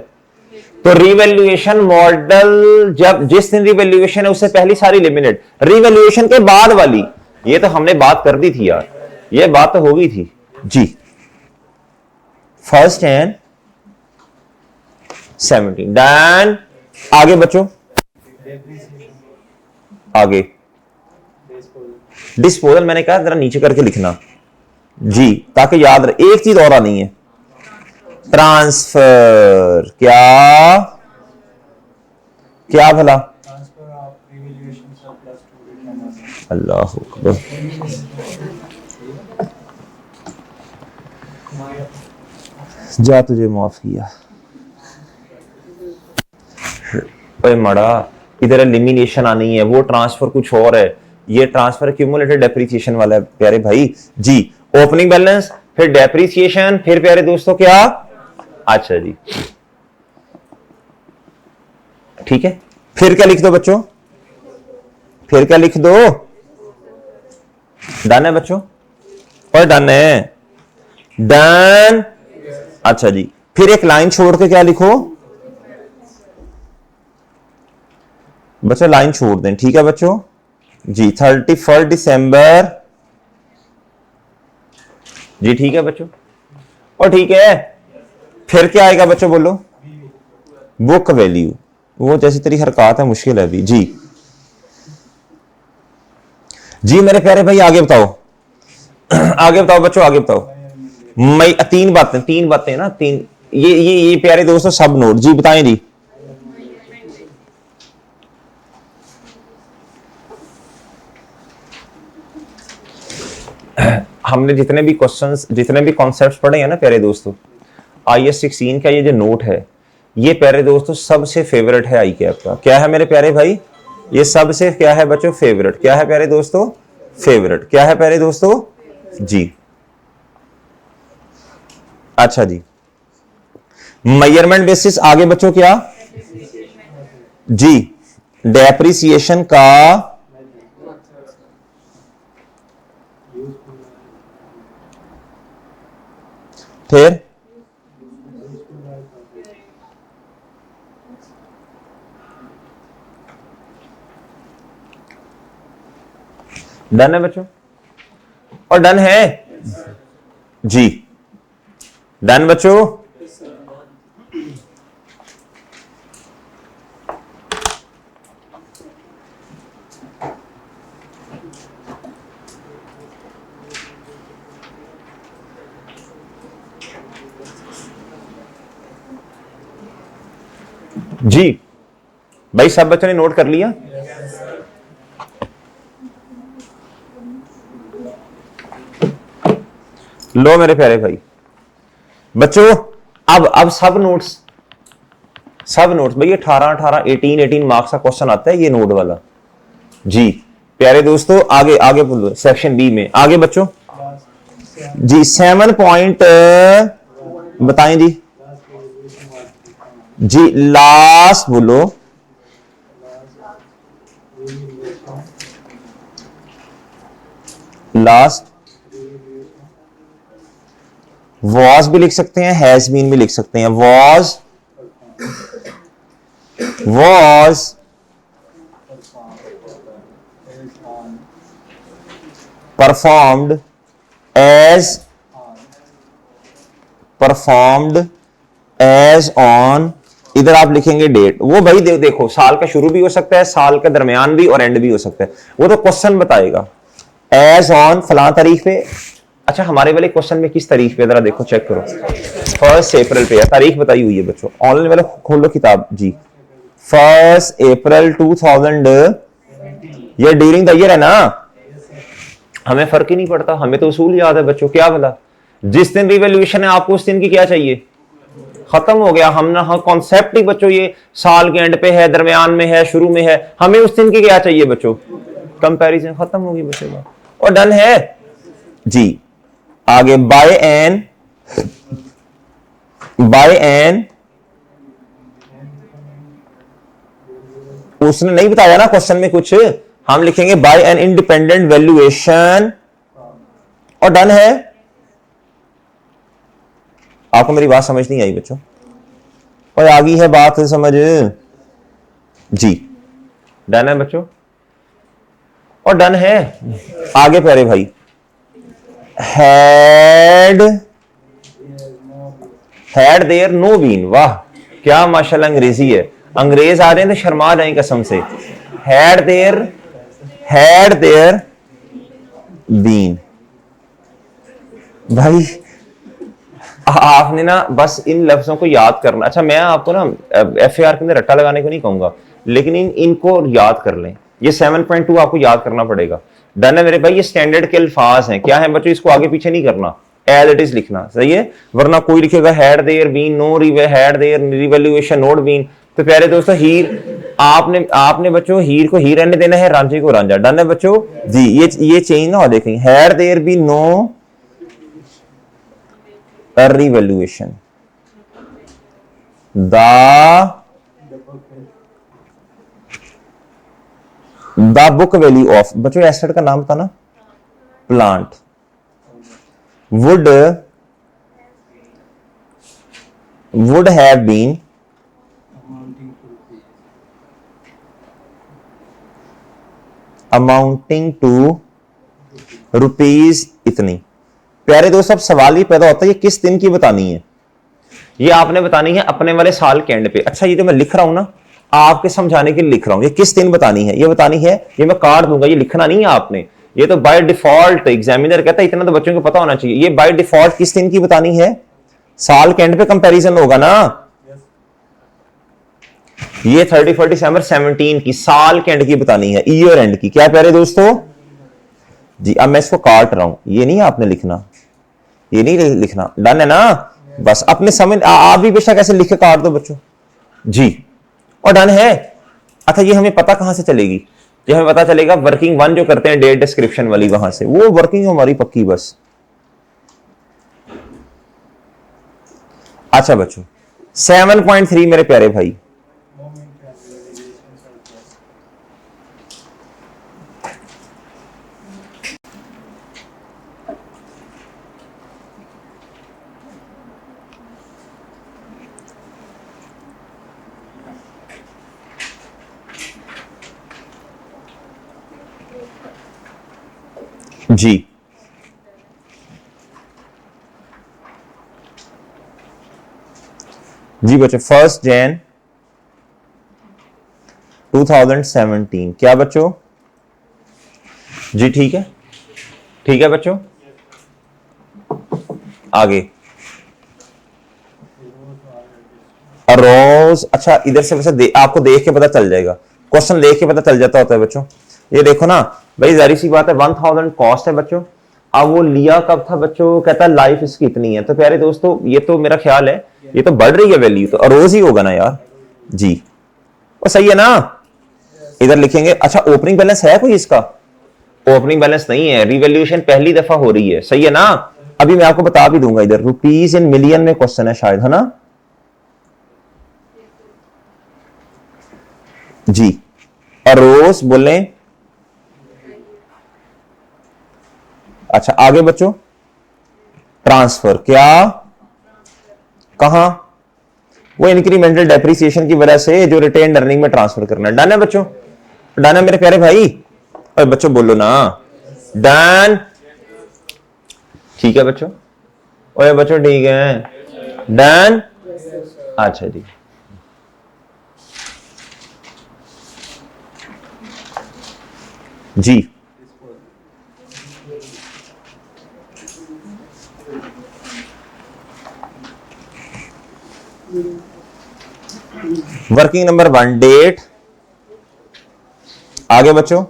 तो रिवैल्यूएशन मॉडल, जब जिस दिन रिवैल्यूएशन है उससे पहली सारी एलिमिनेट, रिवैल्यूएशन के बाद वाली, ये तो हमने बात कर दी थी यार, ये बात तो हो गई थी जी। First and 17 done. आगे बच्चों, आगे डिस्पोजल मैंने कहा जरा नीचे करके लिखना जी, ताकि याद रहे। एक चीज और आनी है, ट्रांसफर, क्या क्या भला, अल्लाह अकबर, जा तुझे माफ किया। ओए मड़ा, इधर एलिमिनेशन आनी है, वो ट्रांसफर कुछ और है, ये ट्रांसफर क्यूमुलेटेड डेप्रिसिएशन वाला है प्यारे भाई जी। ओपनिंग बैलेंस, फिर डेप्रिसिएशन, फिर प्यारे दोस्तों क्या, अच्छा जी ठीक है। फिर क्या लिख दो बच्चों, फिर क्या लिख दो, डन है बच्चों, और डन है, डन। अच्छा जी, फिर एक लाइन छोड़ के क्या लिखो बच्चों, लाइन छोड़ दें, ठीक है बच्चों जी। 31 दिसंबर जी, ठीक है बच्चों, और ठीक है। फिर क्या आएगा बच्चों बोलो, बुक वैल्यू, वो जैसी तेरी हरकत है मुश्किल है अभी जी। जी मेरे प्यारे भाई आगे बताओ, आगे बताओ बच्चों, आगे बताओ। मैं तीन बातें ना, तीन, ये प्यारे दोस्तों सब नोट जी, बताएं जी। हमने जितने भी क्वेश्चंस, जितने भी कॉन्सेप्ट्स पढ़े हैं ना प्यारे दोस्तों, IAS 16 का ये जो नोट है, ये प्यारे दोस्तों सबसे फेवरेट है आई कैप का। क्या है मेरे प्यारे भाई, ये सबसे क्या है बच्चों, फेवरेट। क्या है प्यारे दोस्तों, फेवरेट। क्या है प्यारे दोस्तों जी। अच्छा जी, मेजरमेंट बेसिस, आगे बच्चों क्या जी, डेप्रिसिएशन का, फिर डन है बच्चों, और डन है जी, डन बच्चों। जी भाई सब बच्चों ने नोट कर लिया। लो मेरे प्यारे भाई बच्चों, अब सब नोट्स भाई 18 मार्क्स का क्वेश्चन आता है ये नोट वाला जी। प्यारे दोस्तों आगे आगे बोलो, सेक्शन बी में आगे बच्चों जी। 7 पॉइंट बताएं जी, जी लास्ट बोलो, लास्ट वॉज भी लिख सकते हैं, हैज बीन भी लिख सकते हैं। वॉज परफॉर्म्ड एज ऑन, इधर आप लिखेंगे डेट। वो भाई देखो साल का शुरू भी हो सकता है, साल का दरमियान भी, और एंड भी हो सकता है, वो तो क्वेश्चन बताएगा। एज ऑन फलां तारीख पे, अच्छा हमारे वाले क्वेश्चन में किस तारीख पे, जरा देखो चेक करो, 1 अप्रैल पे है, तारीख बताई हुई है बच्चों। ऑनलाइन वाले खोलो किताब जी, 1 अप्रैल 2000, ये ड्यूरिंग द ईयर है ना, हमें फर्क ही नहीं पड़ता, हमें तो उसूल याद है बच्चों। क्या बोला, जिस दिन रिवॉल्यूशन है आपको उस दिन की क्या चाहिए, खत्म हो गया। हम ना, हाँ कॉन्सेप्ट ही बच्चों ये साल के एंड पे है, दरमियान में है, शुरू में है, हमें उस दिन की क्या चाहिए बच्चों, कंपैरिजन, खत्म होगी बच्चों का, और डन है जी। आगे बाय एन, उसने नहीं बताया ना क्वेश्चन में कुछ, हम लिखेंगे बाय एन इंडिपेंडेंट वैल्यूएशन, और डन है। आपको मेरी बात समझ नहीं आई बच्चों, और आ गई है बात समझ जी, डन है बच्चों, और डन है। आगे प्यारे भाई, हैड देयर नो बीन, वाह क्या माशाल्लाह अंग्रेजी है, अंग्रेज आ रहे हैं तो शर्मा जाए कसम से। हैड देयर बीन, भाई आपने ना बस इन लफ्जों को याद करना। अच्छा मैं आपको ना FAR के अंदर रट्टा लगाने को नहीं कहूंगा, लेकिन इनको याद कर लें, ये 7.2 आपको याद करना पड़ेगा। डन है मेरे भाई, ये स्टैंडर्ड के अल्फाज हैं, क्या है बच्चों, इसको आगे पीछे नहीं करना, एज इट इज लिखना, सही है। वरना कोई लिखेगा had there been no had there revaluation note been, तो प्यारे दोस्तों हीर, आपने बच्चों हीर को हीर रहने देना है, रांझे को रांझा। डन है बच्चों जी, ये चेंज ना हो, देखेंगे had there be no revaluation the book value of, बच्चों एसेट का नाम था ना, plant, would have been amounting to rupees इतनी। प्यारे दोस्त अब सवाल ये पैदा होता है, ये किस दिन की बतानी है, ये आपने बतानी है अपने वाले साल के एंड पे। अच्छा ये जो मैं लिख रहा हूं ना, आपके समझाने के लिए लिख रहा हूं, ये किस दिन बतानी है, ये बतानी है, ये मैं काट दूंगा, ये लिखना नहीं है आपने, ये तो बाय डिफॉल्ट एग्जामिनर कहता है इतना तो बच्चों को पता होना चाहिए, ये बाय डिफॉल्ट किस दिन की बतानी है, साल के एंड पे कंपैरिजन होगा ना, ये 31 दिसंबर 17 की साल के एंड की बतानी है, ईयर एंड की। क्या प्यारे दोस्तों जी, अब मैं इसको काट रहा हूं, ये नहीं आपने लिखना, ये नहीं लिखना, डन है ना, बस अपने समझ आप भी बेशक ऐसे लिख के काट दो बच्चों जी, और डन है। अच्छा ये हमें पता कहां से चलेगी, ये हमें पता चलेगा वर्किंग 1 जो करते हैं डेट डिस्क्रिप्शन वाली, वहां से वो वर्किंग हमारी पक्की बस। अच्छा बच्चों 7.3 मेरे प्यारे भाई, जी जी बच्चों 1 जनवरी 2017, क्या बच्चों जी, ठीक है बच्चों। आगे रोज, अच्छा इधर से वैसे आपको देख के पता चल जाएगा, क्वेश्चन देख के पता चल जाता होता है बच्चों। ये देखो ना भाई, जारी सी बात है 1000 कॉस्ट है बच्चों, अब वो लिया कब था बच्चों, कहता है लाइफ इसकी इतनी है, तो प्यारे दोस्तों ये तो मेरा ख्याल है ये तो बढ़ रही है वैल्यू, तो रोज ही होगा ना यार जी, वो सही है ना, इधर लिखेंगे। अच्छा ओपनिंग बैलेंस है कोई इसका, ओपनिंग बैलेंस नहीं है, रिवैल्यूएशन पहली दफा हो रही है, सही है ना। अभी मैं आपको बता भी दूंगा, इधर रुपीज इन मिलियन में क्वेश्चन है शायद, है ना जी, और रोज बोले। अच्छा आगे बच्चों, ट्रांसफर, क्या कहां, वो इंक्रीमेंटल डेप्रिसिएशन की वजह से जो रिटेन अर्निंग में ट्रांसफर करना है। डन है बच्चों, डन है मेरे प्यारे भाई, और बच्चों बोलो ना डन, ठीक है बच्चों, ओए बच्चों ठीक है डन। अच्छा जी जी वर्किंग नंबर 1 डेट। आगे बच्चों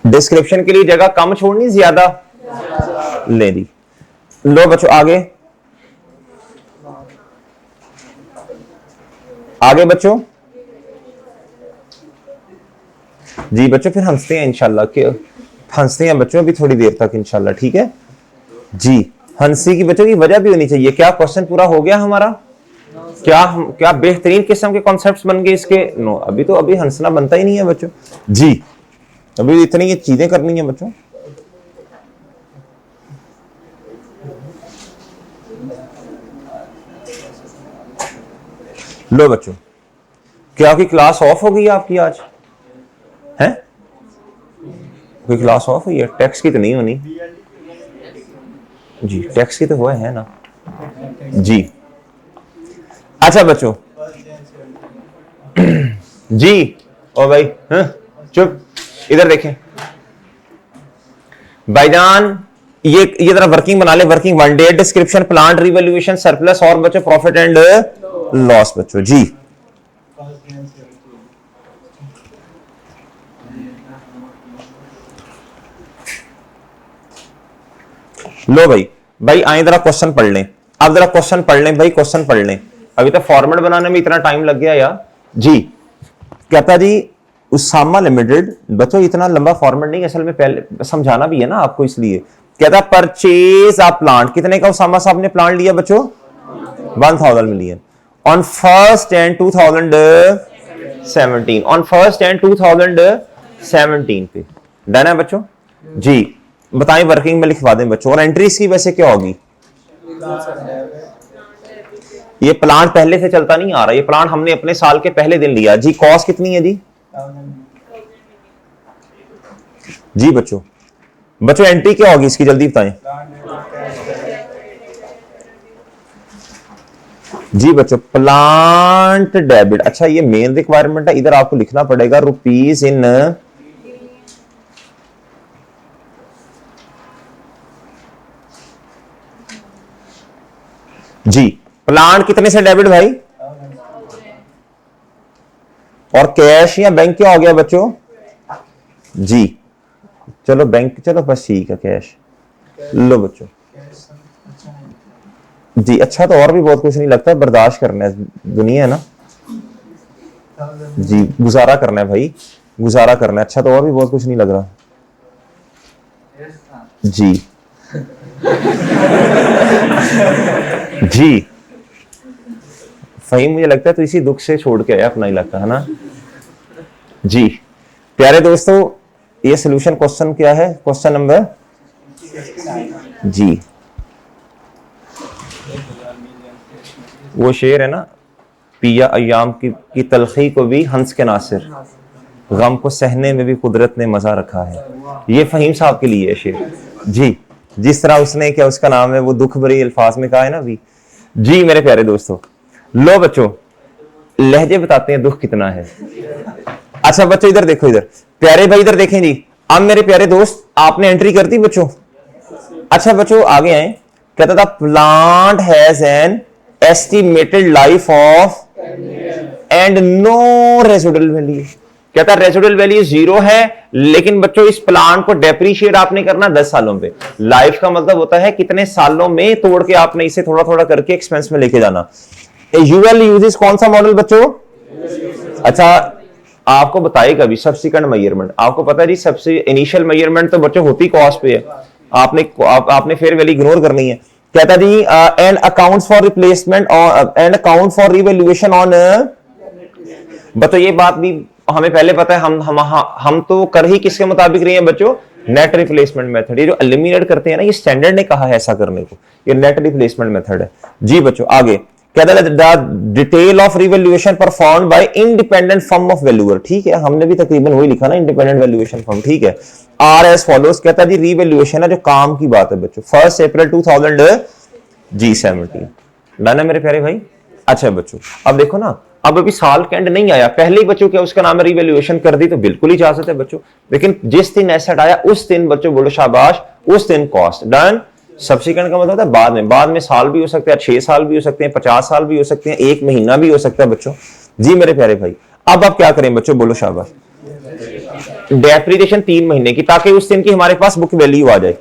डिस्क्रिप्शन के लिए जगह कम छोड़नी ज्यादा ले दी। लो बच्चों आगे, आगे बच्चों जी बच्चों फिर हंसते हैं इंशाल्लाह, कि हंसते हैं बच्चों अभी थोड़ी देर तक इंशाल्लाह, ठीक है जी। हंसी की बच्चों की वजह भी होनी चाहिए। क्या क्वेश्चन पूरा हो गया हमारा? क्या बेहतरीन किस्म के कॉन्सेप्ट्स बन गए इसके? नो, अभी तो अभी हंसना बनता ही नहीं है बच्चों जी, अभी इतनी ये चीजें करनी है बच्चों। लो बच्चों, क्या आपकी क्लास ऑफ हो गई है आपकी आज? है कोई क्लास ऑफ हुई है? टैक्स की तो नहीं होनी जी, टैक्स की तो हुआ है ना जी। अच्छा बच्चों जी, ओ भाई चुप, इधर देखें भाईजान, ये जरा वर्किंग बना ले। Working 1 day, description, plant revaluation, surplus और बच्चों प्रॉफिट एंड लॉस बच्चों जी। लो भाई आए जरा क्वेश्चन पढ़ लें। अब जरा क्वेश्चन पढ़ लें भाई, क्वेश्चन पढ़ लें। अभी तो फॉर्मेट बनाने में इतना टाइम लग गया यार जी। कहता जी उसामा लिमिटेड, बच्चों इतना लंबा फॉर्मेट नहीं, असल में पहले समझाना भी है ना आपको, इसलिए कहता परचेज ऑफ प्लांट। कितने का उसामा साहब ने प्लांट लिया बच्चों? 1000 million on 1st and 2017, on 1st and 2017 पे डन है बच्चों जी। बताएं वर्किंग में लिखवा दें बच्चों, और एंट्रीज की वैसे क्या होगी? ये प्लांट पहले से चलता नहीं आ रहा, ये प्लांट हमने अपने साल के पहले दिन लिया जी। कॉस्ट कितनी है जी? जी बच्चों एंट्री क्या होगी इसकी, जल्दी बताएं जी बच्चों। प्लांट डेबिट, अच्छा ये मेन रिक्वायरमेंट है, इधर आपको लिखना पड़ेगा रुपीज इन जी। प्लांट कितने से डेबिट भाई? और कैश या बैंक क्या हो गया बच्चों जी? चलो बैंक, चलो बस ठीक है कैश। लो बच्चों जी, अच्छा तो और भी बहुत कुछ नहीं लगता, बर्दाश्त करना है, दुनिया है ना जी, गुजारा करना है भाई, गुजारा करना है। अच्छा तो और भी बहुत कुछ नहीं लग रहा जी जी। फहीम मुझे लगता है तो इसी दुख से छोड़ के आया अपना इलाका, है ना जी। प्यारे दोस्तों ये सोल्यूशन क्वेश्चन क्या है? क्वेश्चन नंबर जी, वो शेर है ना, पिया अय्याम की तलखी को भी हंस के नासिर, गम को सहने में भी कुदरत ने मजा रखा है। ये फहीम साहब के लिए है शेर जी। जिस तरह उसने, क्या उसका नाम है, वो दुख भरी अल्फाज में कहा है ना अभी जी। मेरे प्यारे दोस्तों लो बच्चों, लहजे बताते हैं दुख कितना है। अच्छा बच्चों इधर देखो, इधर प्यारे भाई इधर देखें जी। अब मेरे प्यारे दोस्त आपने एंट्री कर दी बच्चों? अच्छा बच्चों आगे आए। कहता था plant has an estimated life of and no residual value. कहता रेसिडुअल वैल्यू 0 है, लेकिन बच्चों इस प्लांट को डेप्रीशिएट आपने करना 10 सालों पे। लाइफ का मतलब होता है कितने सालों में तोड़ के आपने इसे थोड़ा थोड़ा करके एक्सपेंस में लेके जाना। यूएल यूजेस कौन सा मॉडल बच्चों? अच्छा आपको बताएगा भी सब्सिक्वेंट मेजरमेंट। आपको पता है जी सबसे इनिशियल मेजरमेंट तो बच्चों होती कॉस्ट पे है, आपने फेयर वैल्यू इग्नोर करनी है। कहता जी and accounts for replacement and account for revaluation on. बच्चों ये बात भी हमें पहले पता है, हम तो कर ही किसके मुताबिक रहे हैं बच्चों? Net replacement method. ये जो एलिमिनेट करते हैं ना, ये स्टैंडर्ड ने कहा है ऐसा करने को, ये नेट रिप्लेसमेंट मेथड है जी बच्चों। आगे कहता है the detail of revaluation performed by independent firm of valuer. ठीक है, हमने भी तकरीबन वही लिखा ना, इंडिपेंडेंट वैल्यूएशन फर्म। ठीक है, आर एज फॉलोज। कहता है जी रिवैल्यूएशन है जो काम की बात है बच्चों, 1 अप्रैल 2017 डन है मेरे प्यारे भाई। अच्छा बच्चों अब देखो ना, अब अभी साल के एंड नहीं आया, पहले ही बच्चों क्या उसका नाम है रिवैल्यूएशन कर दी तो बिल्कुल इजाजत है बच्चों, लेकिन जिस दिन एसेट आया उस दिन बच्चों बोलो शाबाश, उस दिन कॉस्ट डन। सब्सिक्वेंट का मतलब होता है बाद में साल भी हो सकते हैं, 6 साल भी हो सकते हैं, 50 साल भी हो सकते हैं, 1 महीना भी हो सकता है बच्चों। जी मेरे प्यारे भाई, अब आप क्या करें बच्चों, बोलो शाबाश। डेप्रिसिएशन 3 महीने की, ताकि उस दिन की हमारे पास बुक वैल्यू आ जाए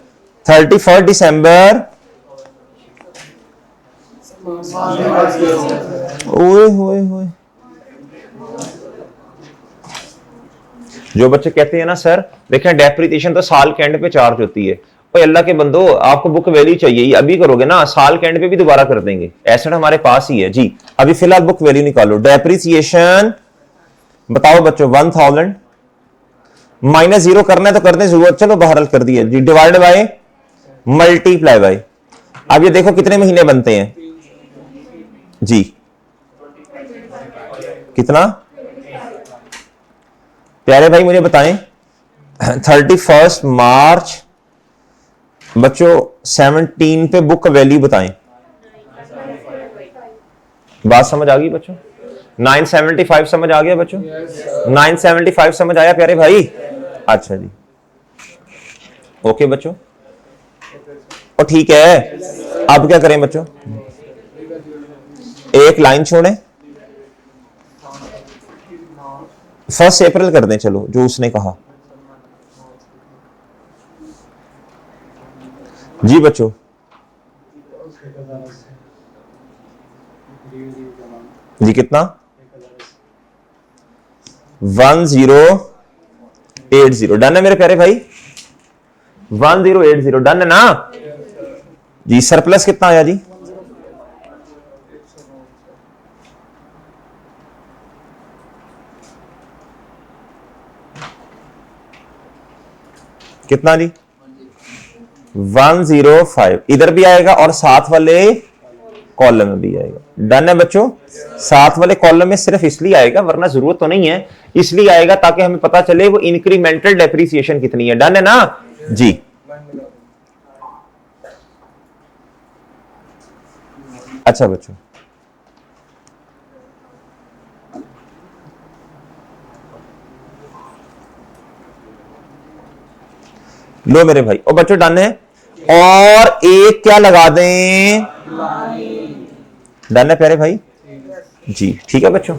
31 दिसंबर। ओए होए होए, जो बच्चे कहते हैं ना सर देखें डेप्रिसिएशन तो साल के एंड पे चार्ज होती है, तो अल्लाह के बंदो आपको बुक वैल्यू चाहिए, ये अभी करोगे ना साल के एंड पे भी दोबारा कर देंगे, एसेट हमारे पास ही है जी। अभी फिलहाल बुक वैल्यू निकालो, डेप्रिसिएशन बताओ बच्चों 1000 माइनस 0 करना है तो करने जरूरत, चलो बहरहाल कर दिए जी, डिवाइड बाय मल्टीप्लाई बाय। अब ये देखो कितने महीने बनते हैं जी, कितना प्यारे भाई मुझे बताएं, 31 मार्च बच्चों 17 पे बुक वैल्यू बताएं, बात समझ आ गई बच्चों? 975 समझ आ गया बच्चों? 975 समझ आया प्यारे भाई? अच्छा जी ओके बच्चों, और ठीक है। अब क्या करें बच्चों, एक लाइन छोड़ें, 1 अप्रैल कर दें, चलो जो उसने कहा जी बच्चों। जी कितना? 1080 डन है मेरे प्यारे भाई, 1080 डन है ना जी। सरप्लस कितना आया जी? कितना जी? 105 इधर भी आएगा और साथ वाले कॉलम में भी आएगा, डन है बच्चों। साथ वाले कॉलम में सिर्फ इसलिए आएगा, वरना जरूरत तो नहीं है, इसलिए आएगा ताकि हमें पता चले वो इंक्रीमेंटल डेप्रिसिएशन कितनी है, डन है ना जी। अच्छा बच्चों लो मेरे भाई, और बच्चों डन है, और एक क्या लगा दें, डन है प्यारे भाई जी, ठीक है बच्चों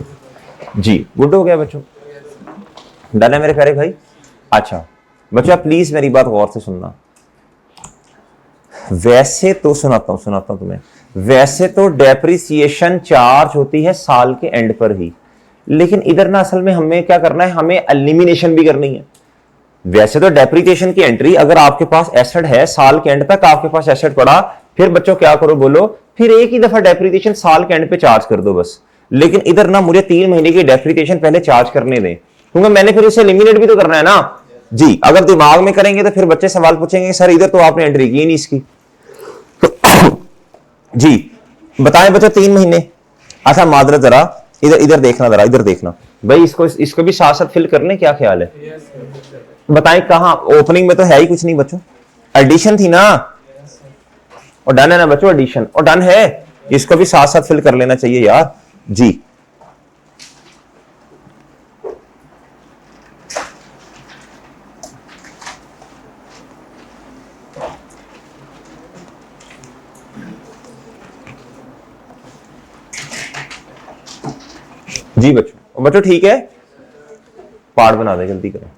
जी, गुड हो गया बच्चों, डन है मेरे प्यारे भाई। अच्छा बच्चों आप प्लीज मेरी बात गौर से सुनना, वैसे तो सुनाता हूं तुम्हें, वैसे तो डेप्रिसिएशन चार्ज होती है साल के एंड पर ही, लेकिन इधर ना असल में हमें क्या करना है, हमें एलिमिनेशन भी करनी है। वैसे तो डेप्रिसिएशन की एंट्री, अगर आपके पास एसेट है साल के एंड तक आपके पास एसेट पड़ा, फिर बच्चों क्या करो बोलो, फिर एक ही दफा डेप्रिसिएशन साल के एंड पे चार्ज कर दो बस। लेकिन इधर ना मुझे 3 महीने की डेप्रिसिएशन पहले चार्ज करने दें, क्योंकि मैंने फिर इसे एलिमिनेट भी तो करना है ना जी। अगर दिमाग में करेंगे तो फिर बच्चे सवाल पूछेंगे सर इधर तो आपने एंट्री की नहीं इसकी जी। बताएं बच्चों 3 महीने, अच्छा मादरत जरा इधर इधर देखना, जरा इधर देखना भाई, इसको भी साथ साथ फिल कर लें, क्या ख्याल है? बताएं कहां, ओपनिंग में तो है ही कुछ नहीं बच्चों, एडिशन थी ना, और डन है ना बच्चों, एडिशन और डन है, इसको भी साथ साथ फिल कर लेना चाहिए यार जी। जी बच्चों ठीक है, पार्ट बना दे जल्दी करें।